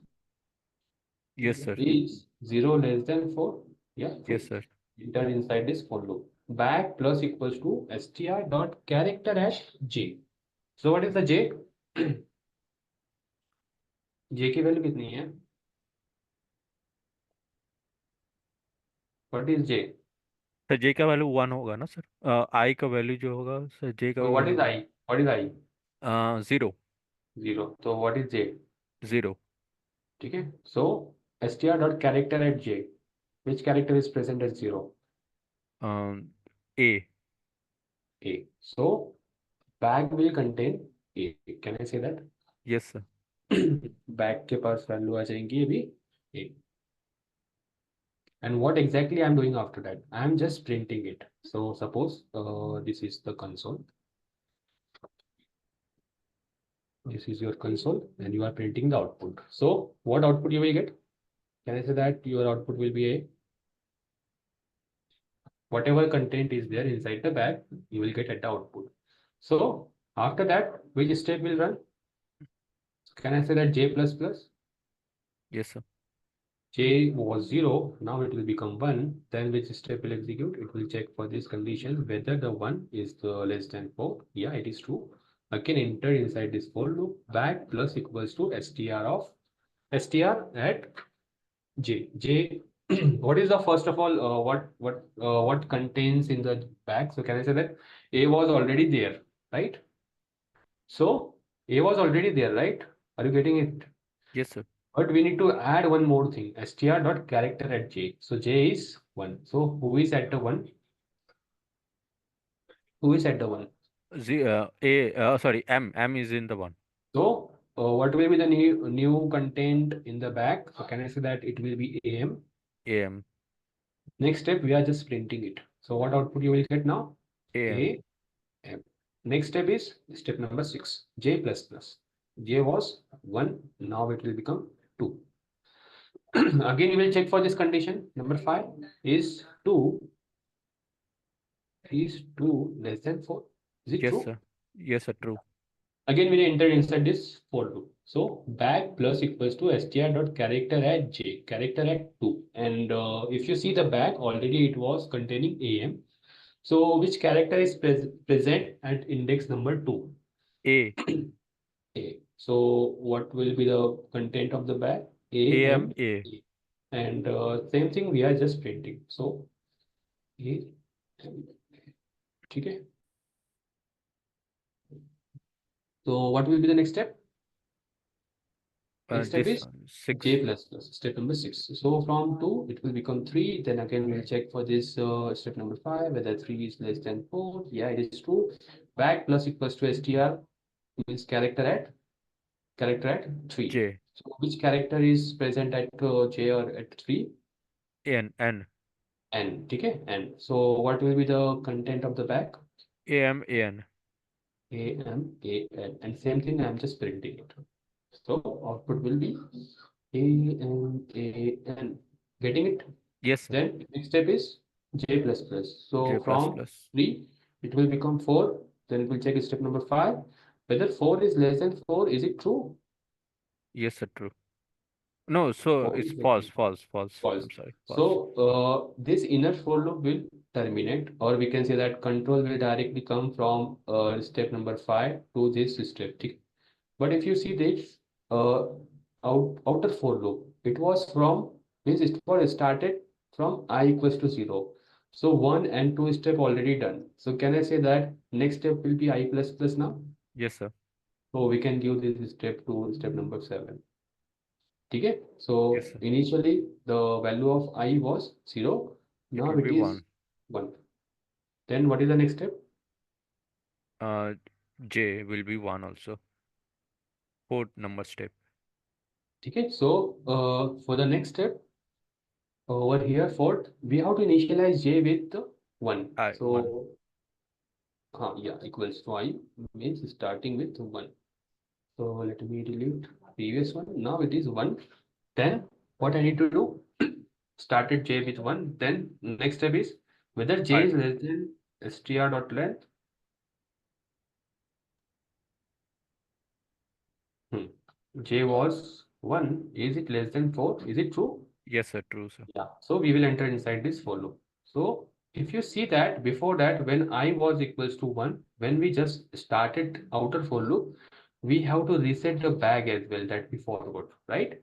Yes, sir. Is 0 less than 4? Yeah, Yes, true. sir. Enter inside this for loop. Back plus equals to str dot character as j. So what is the j? j की value कितनी है? What is j? Sir जे का value 1 होगा ना sir? आई का value जो होगा sir, जे का So भी what value is I? What is I? 0. 0. So what is j? 0. ठीक है. So str dot character at j. Which character is present at 0? A. A. So bag will contain A. Can I say that? Yes, sir. Bag के पास value आ जाएंगी अभी A. And what exactly I'm doing after that? I'm just printing it. So suppose this is the console. This is your console and you are printing the output. So what output you will get? Can I say that your output will be a whatever content is there inside the bag, you will get at the output. So after that, which step will run? Can I say that j plus plus? Yes, sir. J was 0, now it will become 1. Then which step will execute? It will check for this condition whether the 1 is the less than 4. Yeah, it is true. Again, enter inside this for loop. Back plus equals to str of str at j. J. What is the first of all? What contains in the bag? So can I say that a was already there, right? So a was already there, right? Are you getting it? Yes, sir. But we need to add one more thing, str dot character at j. So j is 1. So who is at the 1? Who is at the 1? Sorry, M is in the 1. So what will be the new content in the back? So can I say that it will be am? AM. Next step, we are just printing it. So what output you will get now? AM. A M. Next step is step number 6, j plus plus. J was 1, now it will become 2. Again, you will check for this condition. Number 5 is 2 is 2 less than 4. Is it Yes, true? sir. Yes, sir. True. Again, we enter inside this for loop. So bag plus equals to str dot character at j, character at 2. And if you see the bag, already it was containing am. So which character is present at index number 2? A. A. So what will be the content of the bag? A AM and A. A. And same thing we are just printing. So A and A. Okay. So what will be the next step? Next step This is one, J 6. plus plus, step number 6. So from 2, it will become 3. Then again, we'll check for this step number 5, whether 3 is less than 4. Yeah, it is true. Back plus equals to str means character at 3. J. So which character is present at J or at 3? N. N. N. Okay, N. So what will be the content of the back? AM AN. A, M, A, N. And same thing, I'm just printing it. So output will be A, M, A, N. Getting it? Yes, sir. Then next step is J plus plus. J So plus from plus. 3, it will become 4. Then it will check step number 5. Whether 4 is less than 4, is it true? Yes, sir. True. No, so 4 it's is less false, than false, false. false. I'm sorry, false. So this inner for loop will terminate, or we can say that control will directly come from step number 5 to this step. Okay? But if you see this outer for loop, it was from means it was started from I equals to 0. So 1 and 2 step already done. So can I say that next step will be I plus plus now? Yes, sir. So we can give this step to step number 7. Okay, Yes, so sir. initially the value of I was 0. It Now will be it is 1. 1. Then what is the next step? Uh, J will be 1 also. Fourth number step. Okay, so for the next step over here for we have to initialize j with 1. I 1. So yeah, equals to I means starting with 1. So let me delete previous one. Now it is 1. Then what I need to do? Started j with 1. Then next step is whether j I. is less than str dot length. Hmm. J was 1. Is it less than 4? Is it true? Yes, sir. True, sir. Yeah. So we will enter inside this for loop. So if you see that before that, when I was equals to 1, when we just started outer for loop, we have to reset the bag as well that we forward, right?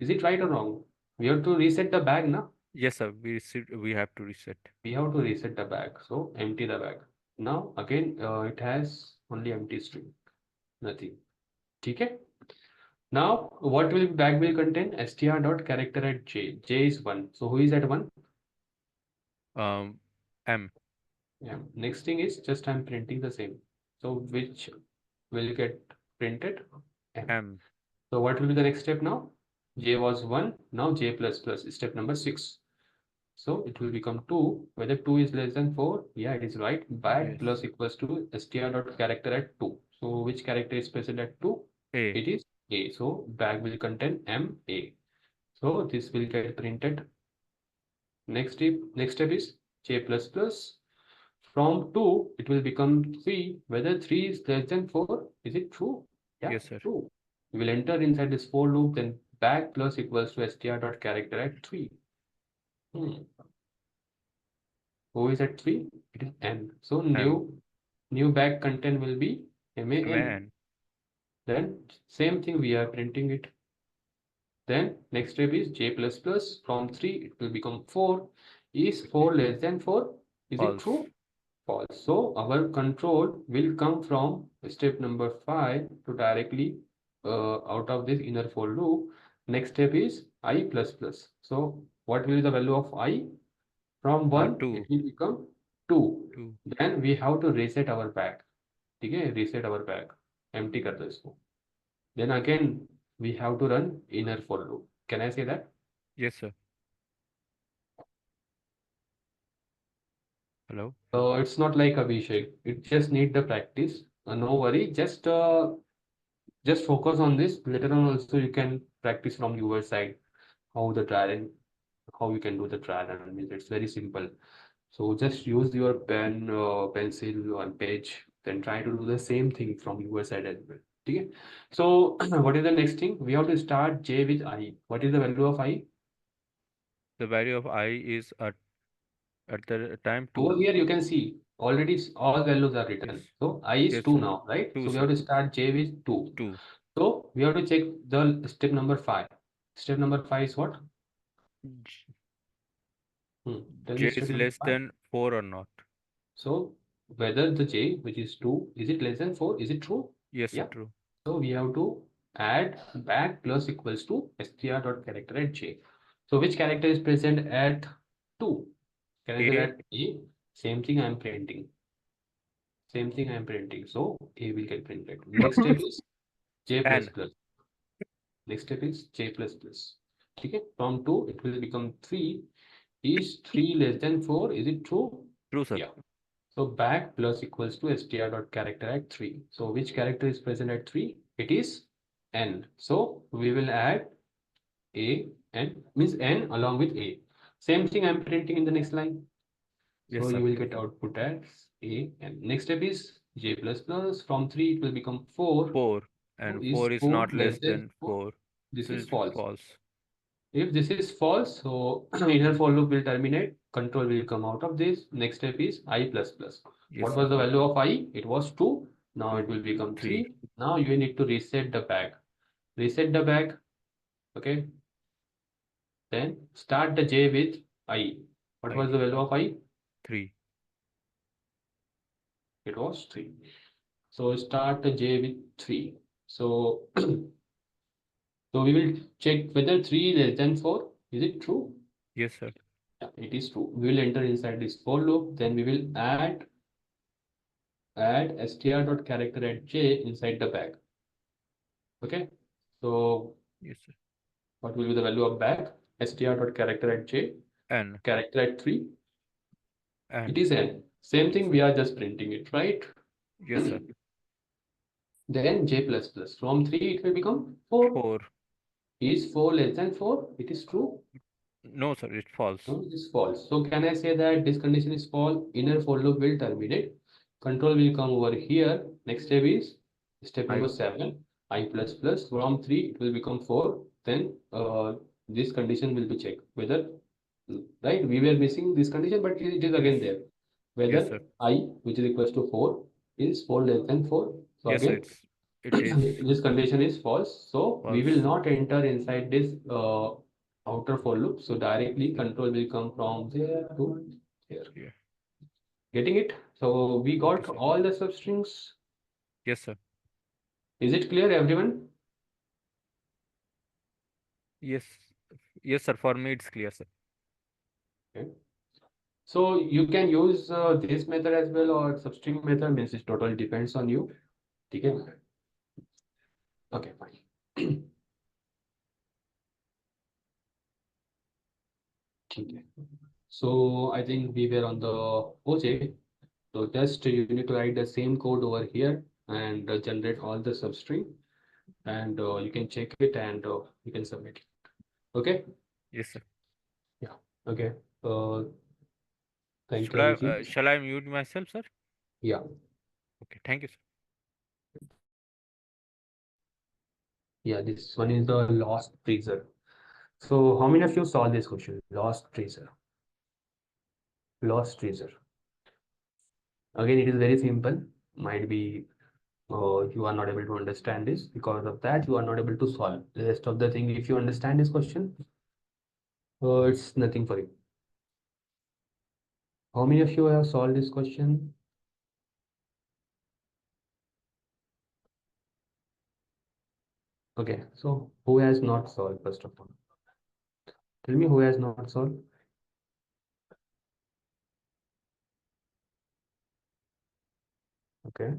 Is it right or wrong? We have to reset the bag now. Yes, sir. We have to reset. We have to reset the bag. So empty the bag. Now again, it has only empty string, nothing. Okay. Now, what will bag will contain str dot character at j. J is 1. So who is at 1? Um, M. Yeah. Next thing is just I'm printing the same. So which will get printed? M. M. So what will be the next step now? J was 1. Now J plus plus is step number 6. So it will become 2. Whether 2 is less than 4? Yeah, it is right. Bag Yes. plus equals to str dot character at 2. So which character is present at 2? A. It is A. So bag will contain M A. So this will get printed. Next step is J plus plus. From 2, it will become 3. Whether 3 is less than 4, is it true? Yeah, Yes, sir. true. We will enter inside this for loop, then back plus equals to str dot character at 3. Hmm. Who is at 3? It is n. So M. new back content will be man. Man. Then same thing we are printing it. Then next step is j plus plus. From 3, it will become 4. Is 4 less than 4? Is it False. true? False. So our control will come from step number 5 to directly out of this inner for loop. Next step is I plus plus. So what will be the value of I? From 1, it 2. will become 2. 2. Then we have to reset our bag. Okay, reset our bag. Empty कर दो इसको. Then again we have to run inner for loop. Can I say that? Yes, sir. Hello. It's not like Abhishek. It just need the practice. No worry. Just focus on this. Later on also you can practice from your side how the trial and how you can do the trial and it's very simple. So just use your pen, pencil and page Then try to do the same thing from your side as well. Okay. So what is the next thing? We have to start j with I. What is the value of I? The value of I is at the time 2. Over here you can see already all values are Yes. written. So I is Yes, 2 sir. now, right? 2, So we have sir. to start j with 2. 2. So we have to check the step number 5. Step number 5 is what? J Tell me J step is number less 5. than 4 or not? So whether the j, which is 2, is it less than 4? Is it true? Yes, sir. Yeah. True. So we have to add back plus equals to str dot character at j. So which character is present at 2? Can I say A that A? Same thing I am printing. Same thing I am printing. So A will get printed. Next step is j plus N. plus. Next step is j plus plus. Okay. From 2 it will become 3. Is 3 less than 4? Is it true? True, sir. Yeah. So back plus equals to str dot character at 3. So which character is present at 3? It is n. So we will add a and means n along with a. Same thing I'm printing in the next line. Yes, So you sir. will get output as a and next step is j plus plus. From 3 it will become 4. 4. So And is 4 is 4 not less less than than 4? 4. This So is it is false. false. If this is false, so inner for loop will terminate, control will come out of this. Next step is I plus plus. Yes, What sir. was the value of I? It was 2. Now it 2. will become 3. 3. Now you need to reset the bag. Reset the bag. Okay. Then start the J with I. What I. was the value of I? 3. It was 3. So start the J with 3. So, so we will check whether 3 less than 4. Is it true? Yes, sir. Yeah, it is true. We will enter inside this for loop. Then we will add str dot character at j inside the bag. Okay. So Yes, sir. what will be the value of bag? Str dot character at j, N. character at 3. It N. is n. Same Yes, thing, sir. we are just printing it, right? Yes, sir. Then j plus plus. From 3 it will become 4. 4. Is 4 less than 4? It is true. No, sir. It's false. No, it is false. So can I say that this condition is false? Inner for loop will terminate. Control will come over here. Next step is step I. number 7. I plus plus. From 3 it will become 4. Then this condition will be checked. Whether, right, we were missing this condition, but it is Yes. again there. Yes, Whether sir. I, which is equals to 4, is 4 less than 4. So Yes, sir. again, It is this condition is false. So we will false. not enter inside this outer for loop. So directly control will come from there to here. Yeah. Getting it? So we Okay, got sir. all the substrings. Yes, sir. Is it clear, everyone? Yes. Yes, sir. For me, it's clear, sir. Okay. So you can use this method as well or substring method means it totally depends on you. Okay. Okay, fine. Okay. So I think we were on the OJ. So just you need to write the same code over here and generate all the substring and you can check it and you can submit it. Okay? Yes, sir. Yeah. Okay. Uh, thank Should you, I, Abhijit. shall I mute myself, sir? Yeah. Okay. Thank you, sir. Yeah. This one is the lost freezer. So how many of you saw this question? Lost freezer. Lost freezer. Again, it is very simple. Might be you are not able to understand this. Because of that, you are not able to solve. The rest of the thing, if you understand this question, it's nothing for you. How many of you have solved this question? Okay, so who has not solved first of all? Tell me who has not solved. Okay,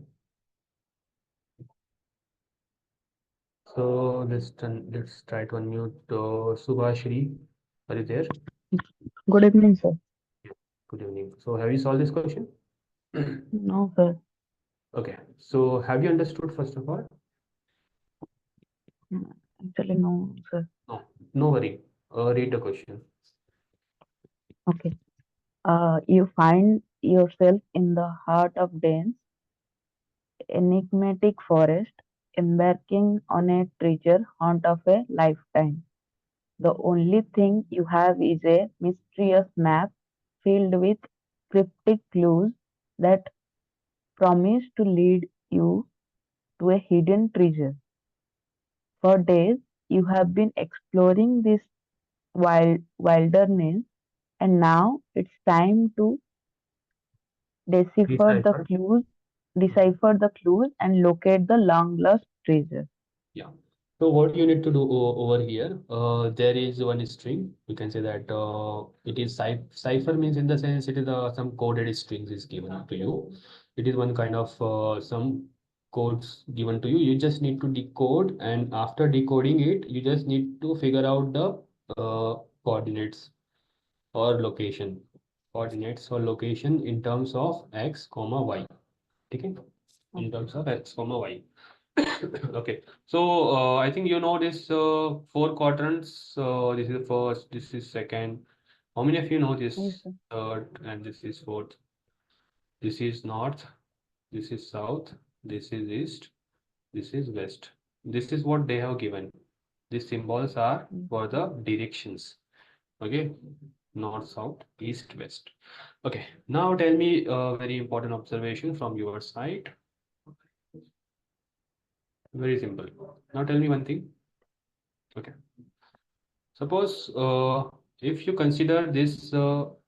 so let's try to unmute Subhashri. Are you there? Good evening, sir. Good evening. So have you solved this question? No, sir. Okay, so have you understood first of all? Mm, Actually, no, sir. No, no worry. Read the question. Okay. You find yourself in the heart of dance. enigmatic forest, embarking on a treasure hunt of a lifetime. The only thing you have is a mysterious map filled with cryptic clues that promise to lead you to a hidden treasure. For days, you have been exploring this wilderness, and now it's time to decipher the Decipher. clues, Mhm. decipher the clues, and locate the long lost treasure. Yeah. So what you need to do over here, there is one string. You can say that it is cipher means in the sense it is some coded strings is given to you. It is one kind of some codes given to you. You just need to decode, and after decoding it, you just need to figure out the coordinates or location, coordinates or location in terms of x comma y. Okay, in Okay. terms of x comma y. Okay, so I think you know this four quadrants. This is the first, this is second. How many of you know Yes, this sir. third, and this is fourth? This is north, this is south, this is east, this is west. This is what they have given. These symbols are Yes, for the directions. Okay, north, south, east, west. Okay, now tell me a very important observation from your side. Very simple. Now tell me one thing. Okay. Suppose if you consider this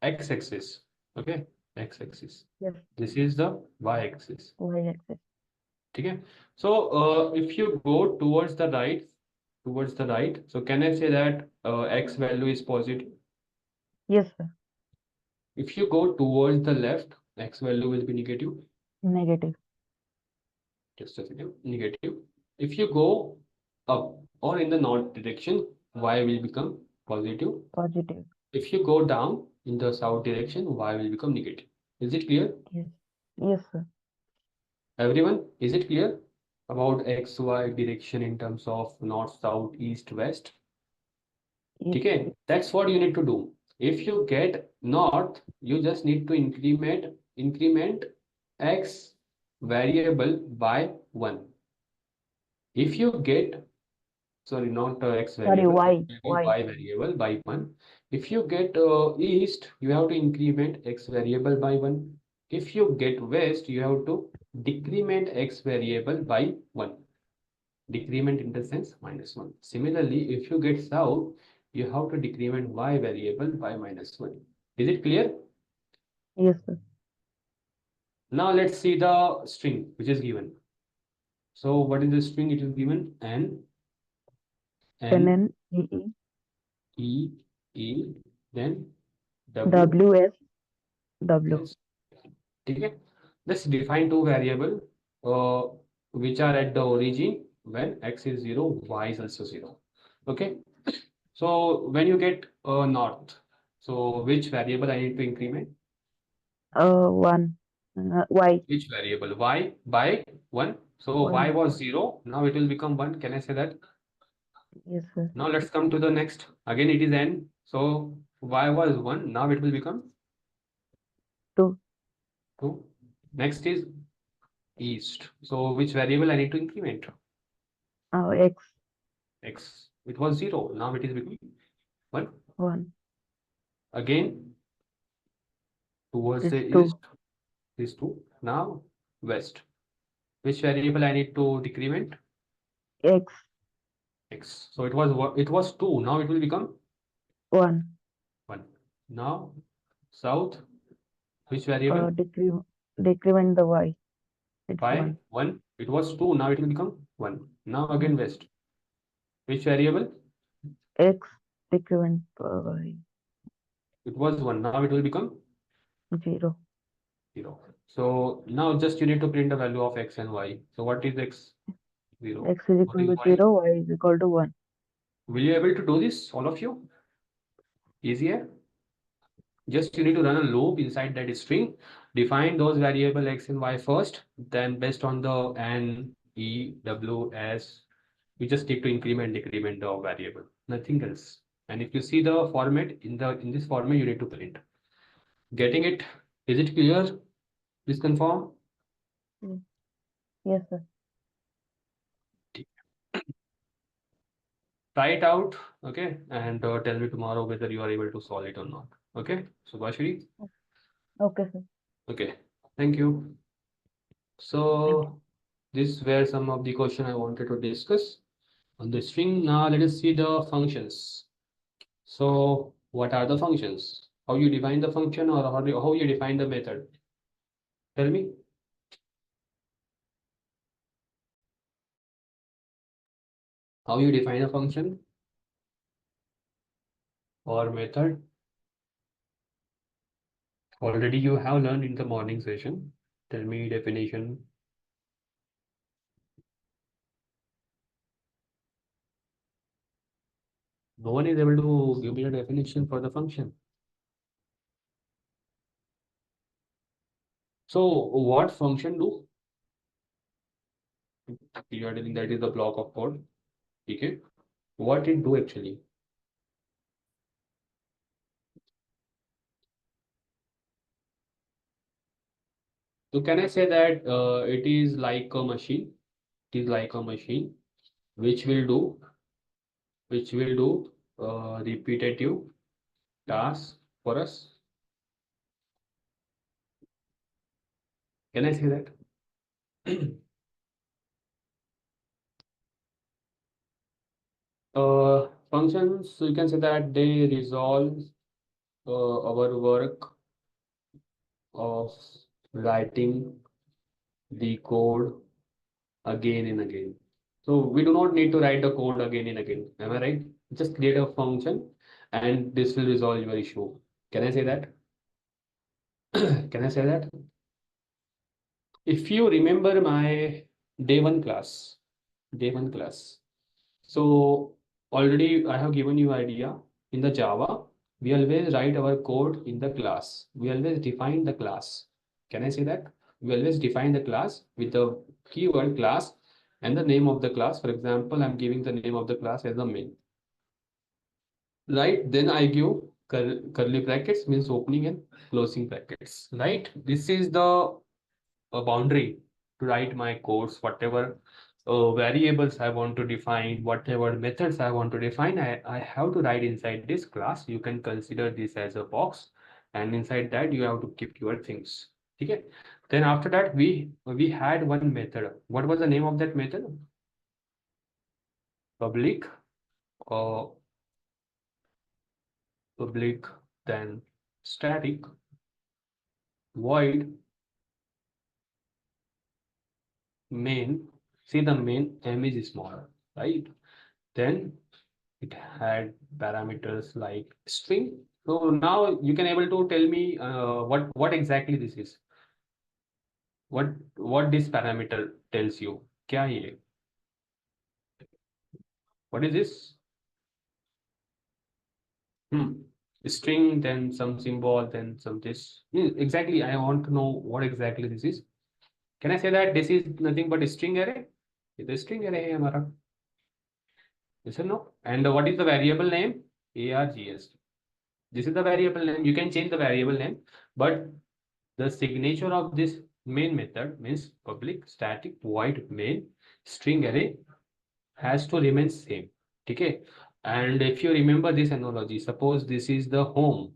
x-axis, okay, x-axis, yes, this is the y-axis, y-axis. okay. So if you go towards the right, so can I say that x value is positive? Yes, sir. If you go towards the left, x value will be negative. Negative, Just a second, negative. If you go up or in the north direction, y will become positive. positive. If you go down in the south direction, y will become negative. Is it clear? Yes, yes, sir. Everyone, is it clear about x, y direction in terms of north, south, east, west? Yes, Okay, that's what you need to do. If you get north, you just need to increment x variable by 1. If you get, sorry, not x sorry, variable, it y, will be y. y variable by 1. If you get east, you have to increment x variable by 1. If you get west, you have to decrement x variable by 1. Decrement in the sense -1. Similarly, if you get south, you have to decrement y variable by -1. Is it clear? Yes, sir. Now let's see the string which is given. So what is the string? It is given n, N n, N E E e, e, then w, W S W. s. Okay. Let's define two variable uh, which are at the origin when x is 0, y is also 0. Okay. So when you get north, so which variable I need to increment? One. Y, Which variable? Y by 1. So y one. was 0. Now it will become 1. Can I say that? Yes, sir. Now let's come to the next. Again, it is n. So y was 1. Now it will become Two. 2. Next is east. So which variable I need to increment? X, X. It was 0. Now it is becoming 1. one. Again, towards the It's east two. is 2. Now west. Which variable I need to decrement? X, X. So it was 2. Now it will become one. 1. Now south. Which variable? Decrement the Y. It's By one. 1. It was 2. Now it will become 1. Now again One. west. Which variable? X, decrement Y. It was 1. Now it will become Zero. 0. So now just you need to print the value of x and y. So what is x? 0. X is What equal is to y? zero. Y is equal to one. Will you able to do this, all of you? Easier? Just you need to run a loop inside that string, define those variable x and y first, then based on the n, e, w, s, you just need to increment, decrement the variable, nothing else. And if you see the format in this format, you need to print. Getting it? Is it clear? Please confirm. Mm. Yes, sir. Try it out, okay, and tell me tomorrow whether you are able to solve it or not. Okay, Subhashri. Okay, sir. Okay, thank you. Thank you. So these were some of the question I wanted to discuss on the string. Now let us see the functions. So what are the functions? How you define the function, or how you define the method? Tell me. How you define a function or method? Already you have learned in the morning session. Tell me definition. No one is able to give me a definition for the function. So what function do? You are telling that is the block of code. Okay. What it do actually? So can I say that it is like a machine? It is like a machine which will do repetitive tasks for us. Can I say that? Functions, you can say that they resolve our work of writing the code again and again. So we do not need to write the code again and again. Am I right? Just create a function and this will resolve your issue. Can I say that? Can I say that? If you remember my day one class. So already I have given you idea in the Java. We always write our code in the class. We always define the class. Can I say that? We always define the class with the keyword class and the name of the class. For example, I'm giving the name of the class as a main. Right? Then I give curly brackets means opening and closing brackets. Right? This is the boundary to write my codes, whatever variables I want to define, whatever methods I want to define, I have to write inside this class. You can consider this as a box, and inside that you have to keep your things. Okay. Then after that, we had one method. What was the name of that method? Public, uh, public, then static, void, main. See the main m is small, right? Then it had parameters like string. So now you can able to tell me what exactly this is. What this parameter tells you. क्या ये? What is this? Hmm. String, then some symbol, then some this. Exactly, I want to know what exactly this is. Can I say that this is nothing but a string array? ये तो string array है हमारा. Yes or no? And what is the variable name? ARGS. This is the variable name. You can change the variable name, but the signature of this main method means public static void main string array has to remain same. Okay. And if you remember this analogy, suppose this is the home.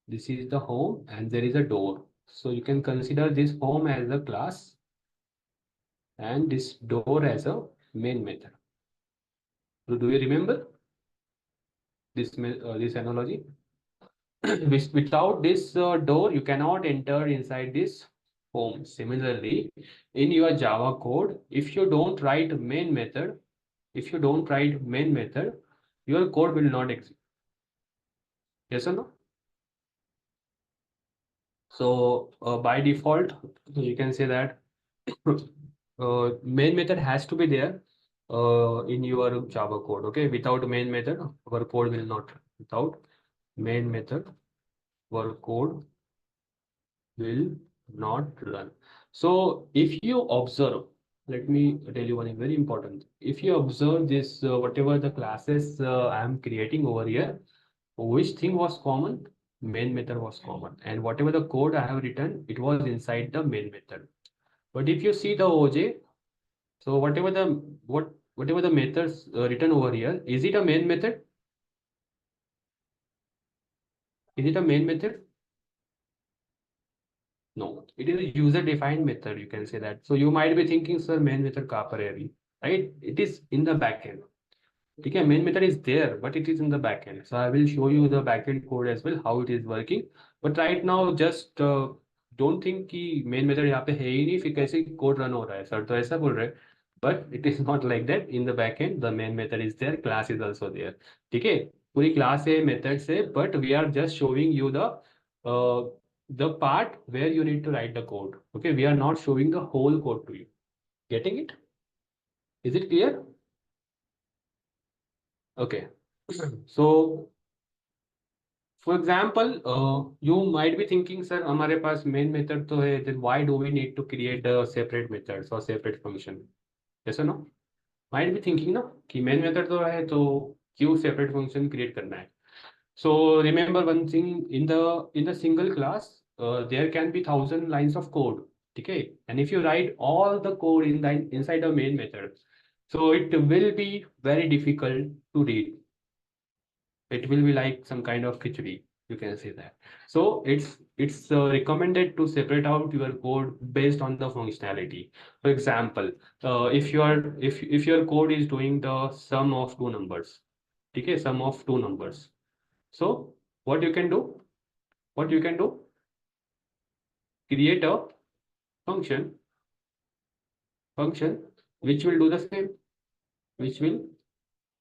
This is the home and there is a door. So you can consider this home as a class and this door as a main method. So do you remember this analogy? Without this door, you cannot enter inside this home. Similarly, in your Java code, if you don't write main method, your code will not exist. Yes or no? So by default, you can say that main method has to be there in your Java code. Okay, without main method, our code will not. Without main method, our code will not run. So if you observe, let me tell you one very important. If you observe this, whatever the classes I am creating over here, which thing was common? Main method was common. And whatever the code I have written, it was inside the main method. But if you see the OJ, So whatever the methods written over here, is it a main method? Is it a main method? No, it is a user-defined method. You can say that. So you might be thinking, sir, main method कहाँ पर है अभी? Right? It is in the backend. ठीक है, main method is there, but it is in the backend. So I will show you the backend code as well, how it is working. But right now, just don't think कि main method यहाँ पे है ही नहीं, फिर कैसे code run हो रहा है? सर तो ऐसा बोल रहे हैं. But it is not like that. In the backend, the main method is there, class is also there. ठीक है, पूरी class है, methods है, but we are just showing you uh, the part where you need to write the code. Okay, we are not showing the whole code to you. Getting it? Is it clear? Okay. So for example, you might be thinking, sir, हमारे पास main method तो है, then why do we need to create the separate methods or separate function? Yes or no? Might be thinking ना कि main method तो है, तो क्यों separate function create करना है? So remember one thing, in the single class, there can be 1,000 lines of code. Okay, and if you write all the code inside the main method, so it will be very difficult to read. It will be like some kind of khichdi, you can say that. So it's recommended to separate out your code based on the functionality. For example, if your code is doing the sum of two numbers, okay, sum of two numbers. So what you can do, what you can do create a function function which will do the same, which will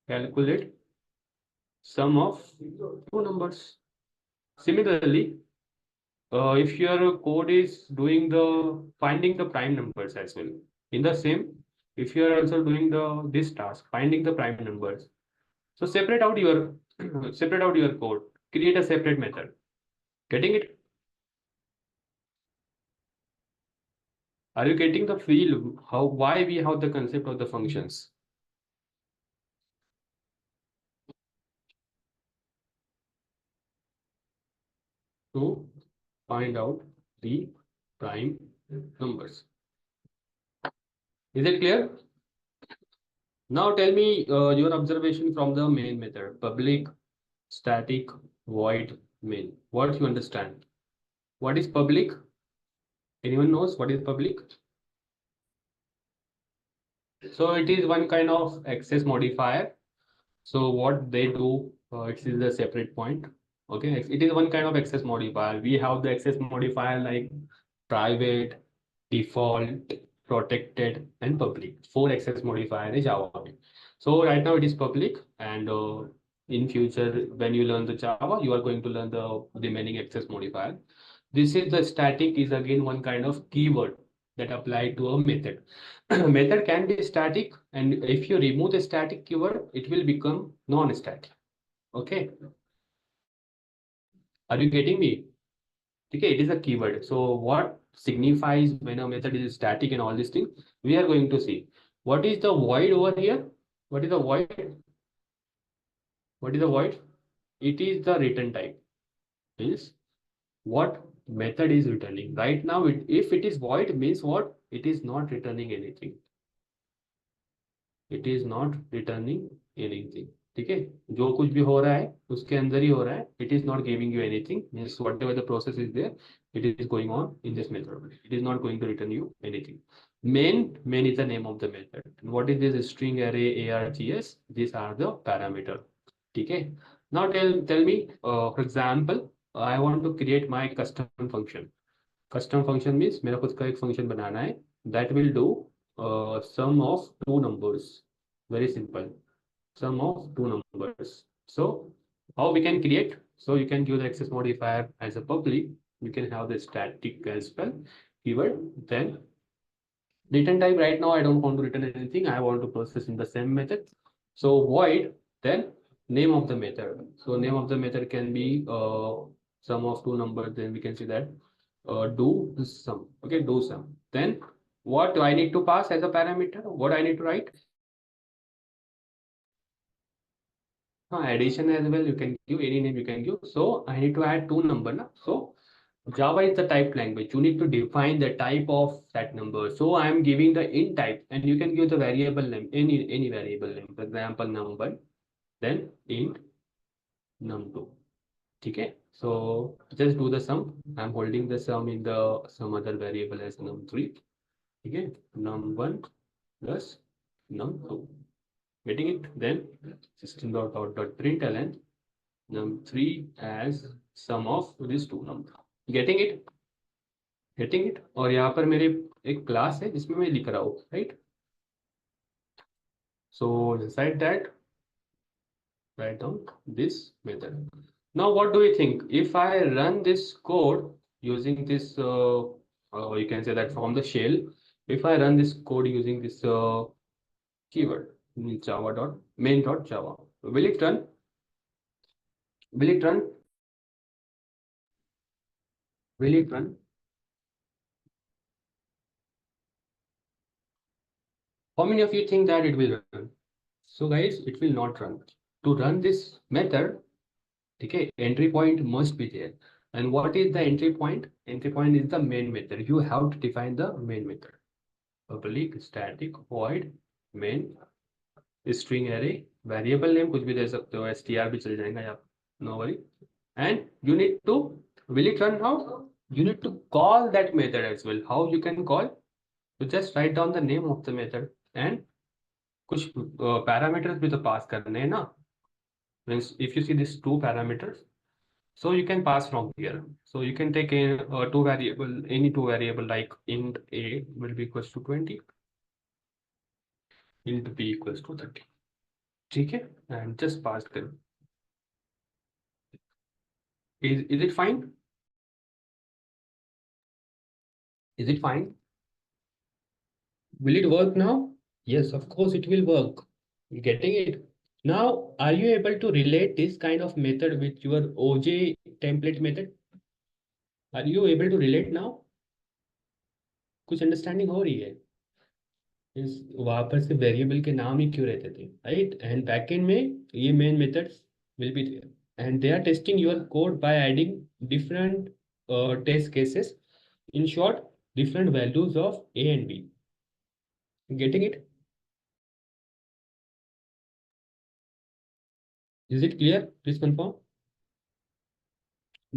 calculate sum of two numbers. Similarly, if your code is doing the finding the prime numbers as well, in the same, if you are also doing the this task, finding the prime numbers, so separate out your separate out your code, create a separate method. Getting it? Are you getting the feel how why we have the concept of the functions? To find out the prime numbers. Is it clear? Now tell me your observation from the main method, public, static, void, main. What you understand? What is public? Anyone knows what is public? So it is one kind of access modifier. So what they do, it is a separate point. Okay, it is one kind of access modifier. We have the access modifier like private, default, protected, and public. Four access modifier is Java. So right now it is public, and in future when you learn the Java, you are going to learn the remaining access modifier. This is the static is again one kind of keyword that apply to a method. Method can be static, and if you remove the static keyword, it will become non-static. Okay, are you getting me? Okay, it is a keyword. So what signifies when a method is static and all these things? We are going to see. What is the void over here? What is the void? What is the void? It is the return type. Means what method is returning. Right now, if it is void, means what? It is not returning anything. It is not returning anything. ठीक है, जो कुछ भी हो रहा है उसके अंदर ही हो रहा है. It is not giving you anything. Means whatever the process is there, it is going on in this method. It is not going to return you anything. Main is the name of the method. What is this string array args? These are the parameter. ठीक है. Now tell me, for example, I want to create my custom function. Custom function means मेरा खुद का एक function बनाना है that will do sum of two numbers. Very simple. Sum of two numbers. So how we can create? So you can give the access modifier as a public. You can have the static as well keyword. Then return type, right now I don't want to return anything. I want to process in the same method. So void, then name of the method. So name of the method can be sum of two numbers. Then we can see that do sum. Okay, do sum. Then what do I need to pass as a parameter? What I need to write? Addition as well. You can give any name you can give. So I need to add two number. Na? So Java is the type language. You need to define the type of that number. So I am giving the int type, and you can give the variable name, any variable name. For example, num1, then int num2. Okay. So just do the sum. I'm holding the sum in the some other variable as num3. Okay. Num1 plus num2. Getting it? Then system dot out dot println num3 as sum of these two numbers. Getting it? Getting it? और यहाँ पर मेरे एक class है जिसमें मैं लिख रहा हूँ, right? So inside that, write down this method. Now what do you think? If I run this code using this, you can say that from the shell, if I run this code using this keyword java dot main dot java, will it run? Will it run? Will it run? How many of you think that it will run? So guys, it will not run. To run this method, okay, entry point must be there. And what is the entry point? Entry point is the main method. You have to define the main method. Public static void main string array variable name कुछ भी दे सकते हो, str भी चल जाएगा यहाँ, no worry. And you need to, will it run how? You need to call that method as well. How you can call? So just write down the name of the method and कुछ parameters भी तो pass करने हैं ना. Means if you see these two parameters, so you can pass from here. So you can take a two variable, any two variable like int a will be equals to 20, int b equals to 30. ठीक है, and just pass them. Is it fine? Is it fine? Will it work now? Yes, of course it will work. You getting it? Now, are you able to relate this kind of method with your OJ template method? Are you able to relate now? कुछ understanding हो रही है? वहां पर से variable के नाम ही क्यों रहते थे, राइट? एंड बैकएंड में ये main methods will be there and they are testing your code by adding different test cases, in short different values of a and b. Getting it? Is it clear? Please confirm.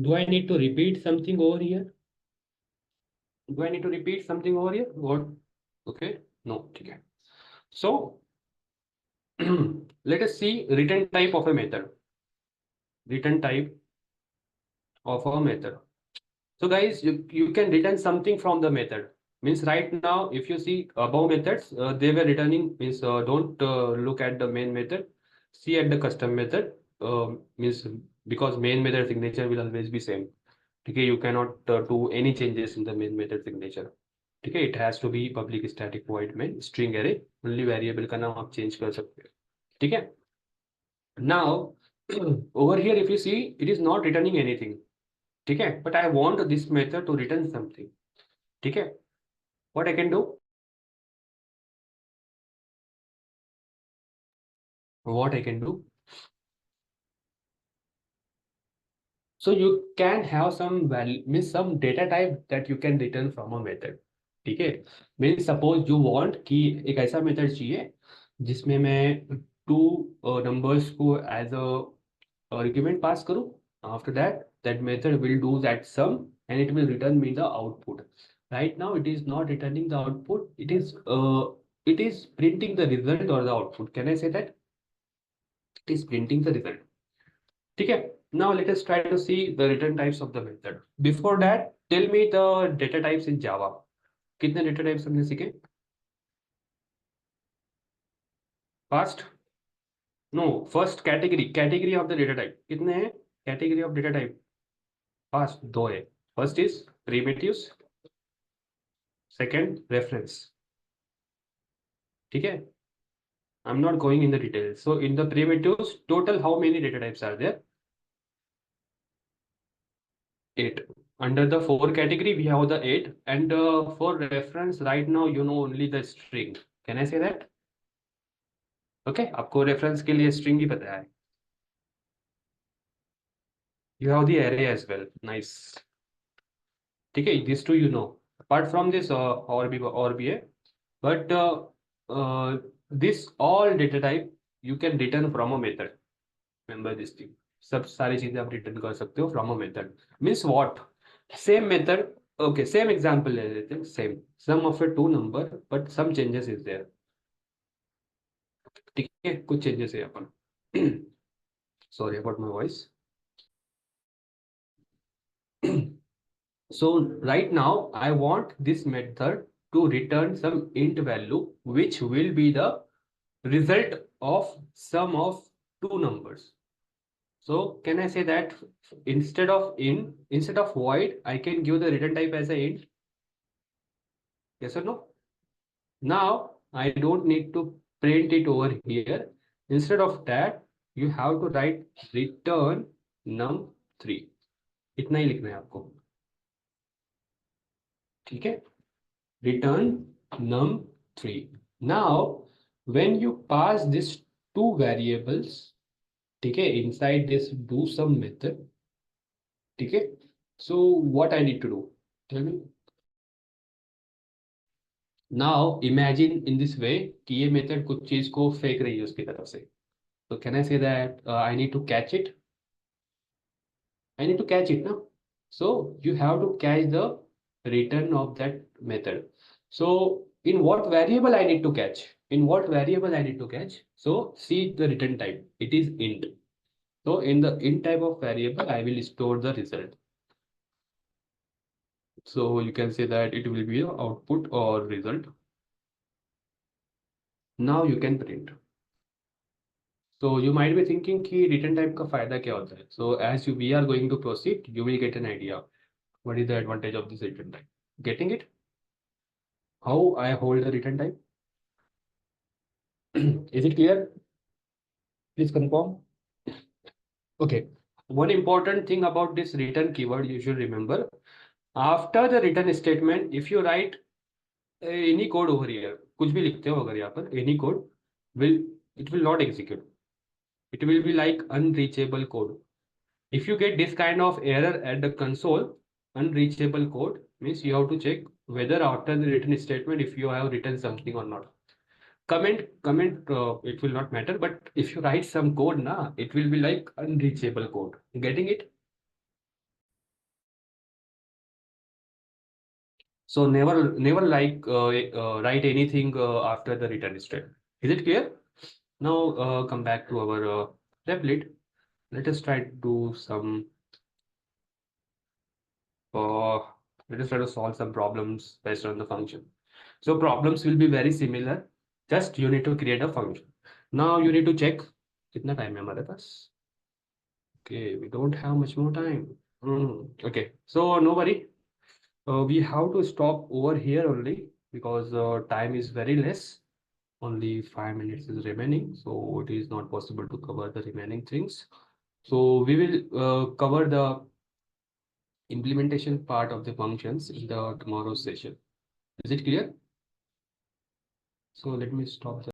Do I need to repeat something over here? Do I need to repeat something over here? What? Okay. No. Okay. So let us see return type of a method. Return type of a method. So guys, you can return something from the method. Means right now, if you see above methods, they were returning, means don't look at the main method, see at the custom method, means because main method signature will always be same. Okay, you cannot do any changes in the main method signature. Okay, it has to be public static void main string array, only variable का नाम आप change कर सकते हो. ठीक है? Now over here, if you see, it is not returning anything. ठीक है? But I want this method to return something. ठीक है? What I can do? What I can do? So you can have some value, means some data type that you can return from a method. ठीक है? Means suppose you want कि एक ऐसा method चाहिए जिसमें मैं two numbers को as a argument pass करूँ. After that, that method will do that sum and it will return me the output. Right now, it is not returning the output. It is printing the result or the output. Can I say that? It is printing the result. Okay. Now let us try to see the return types of the method. Before that, tell me the data types in Java. कितने data types हमने सीखे? First, no, first category of the data type. कितने हैं? Category of data type. First, दो है. First is primitives. Second, reference. ठीक है? I'm not going in the details. So in the primitives, total how many data types are there? 8. Under the 4 category, we have the 8. And for reference, right now, you know only the string. Can I say that? Okay, आपको reference के लिए string ही पता है. You have the array as well. Nice. ठीक है, these two you know. Apart from this or be a, but uh, this all data type you can return from a method. Remember this thing. सब सारी चीजें आप return कर सकते हो from a method. Means what? Same method. Okay, same example ले लेते हैं. Same sum of a two number but some changes is there. ठीक है, कुछ चेंजेस है अपन. Sorry about my voice. So right now I want this method to return some int value which will be the result of sum of two numbers. So can I say that instead of void, I can give the return type as a int? Yes or no? Now I don't need to print it over here. Instead of that, you have to write return num3. इतना ही लिखना है आपको. ठीक है, return num3. Now when you pass this two variables, ठीक है, inside this do some method. ठीक है, so what I need to do? Tell me. Now imagine in this way कि ये मेथड कुछ चीज को फेंक रही है उसकी तरफ से. So can I say that I need to catch it? I need to catch it now. So you have to catch the return of that method. So in what variable I need to catch? In what variable I need to catch? So see the return type. It is int. So in the int type of variable, I will store the result. So you can say that it will be the output or result. Now you can print. So you might be thinking कि return type का फायदा क्या होता है. So as we are going to proceed, you will get an idea. What is the advantage of this return type? Getting it? How I hold the return type? Is it clear? Please confirm. Okay. One important thing about this return keyword you should remember. After the return statement, if you write any code over here, कुछ भी लिखते हो अगर यहाँ पर, any code will it will not execute. It will be like unreachable code. If you get this kind of error at the console, unreachable code means you have to check whether after the return statement if you have written something or not. Comment, it will not matter, but if you write some code, it will be like unreachable code. Getting it? So never like write anything after the return statement. Is it clear? Now come back to our template. Let us try to do some. Uh, Let us try to solve some problems based on the function. So problems will be very similar. Just you need to create a function. Now you need to check. कितना time है हमारे पास? Okay, we don't have much more time. Okay, so no worry. We have to stop over here only because time is very less. Only 5 minutes is remaining, so it is not possible to cover the remaining things. So we will cover the implementation part of the functions in the tomorrow's session. Is it clear? So let me stop the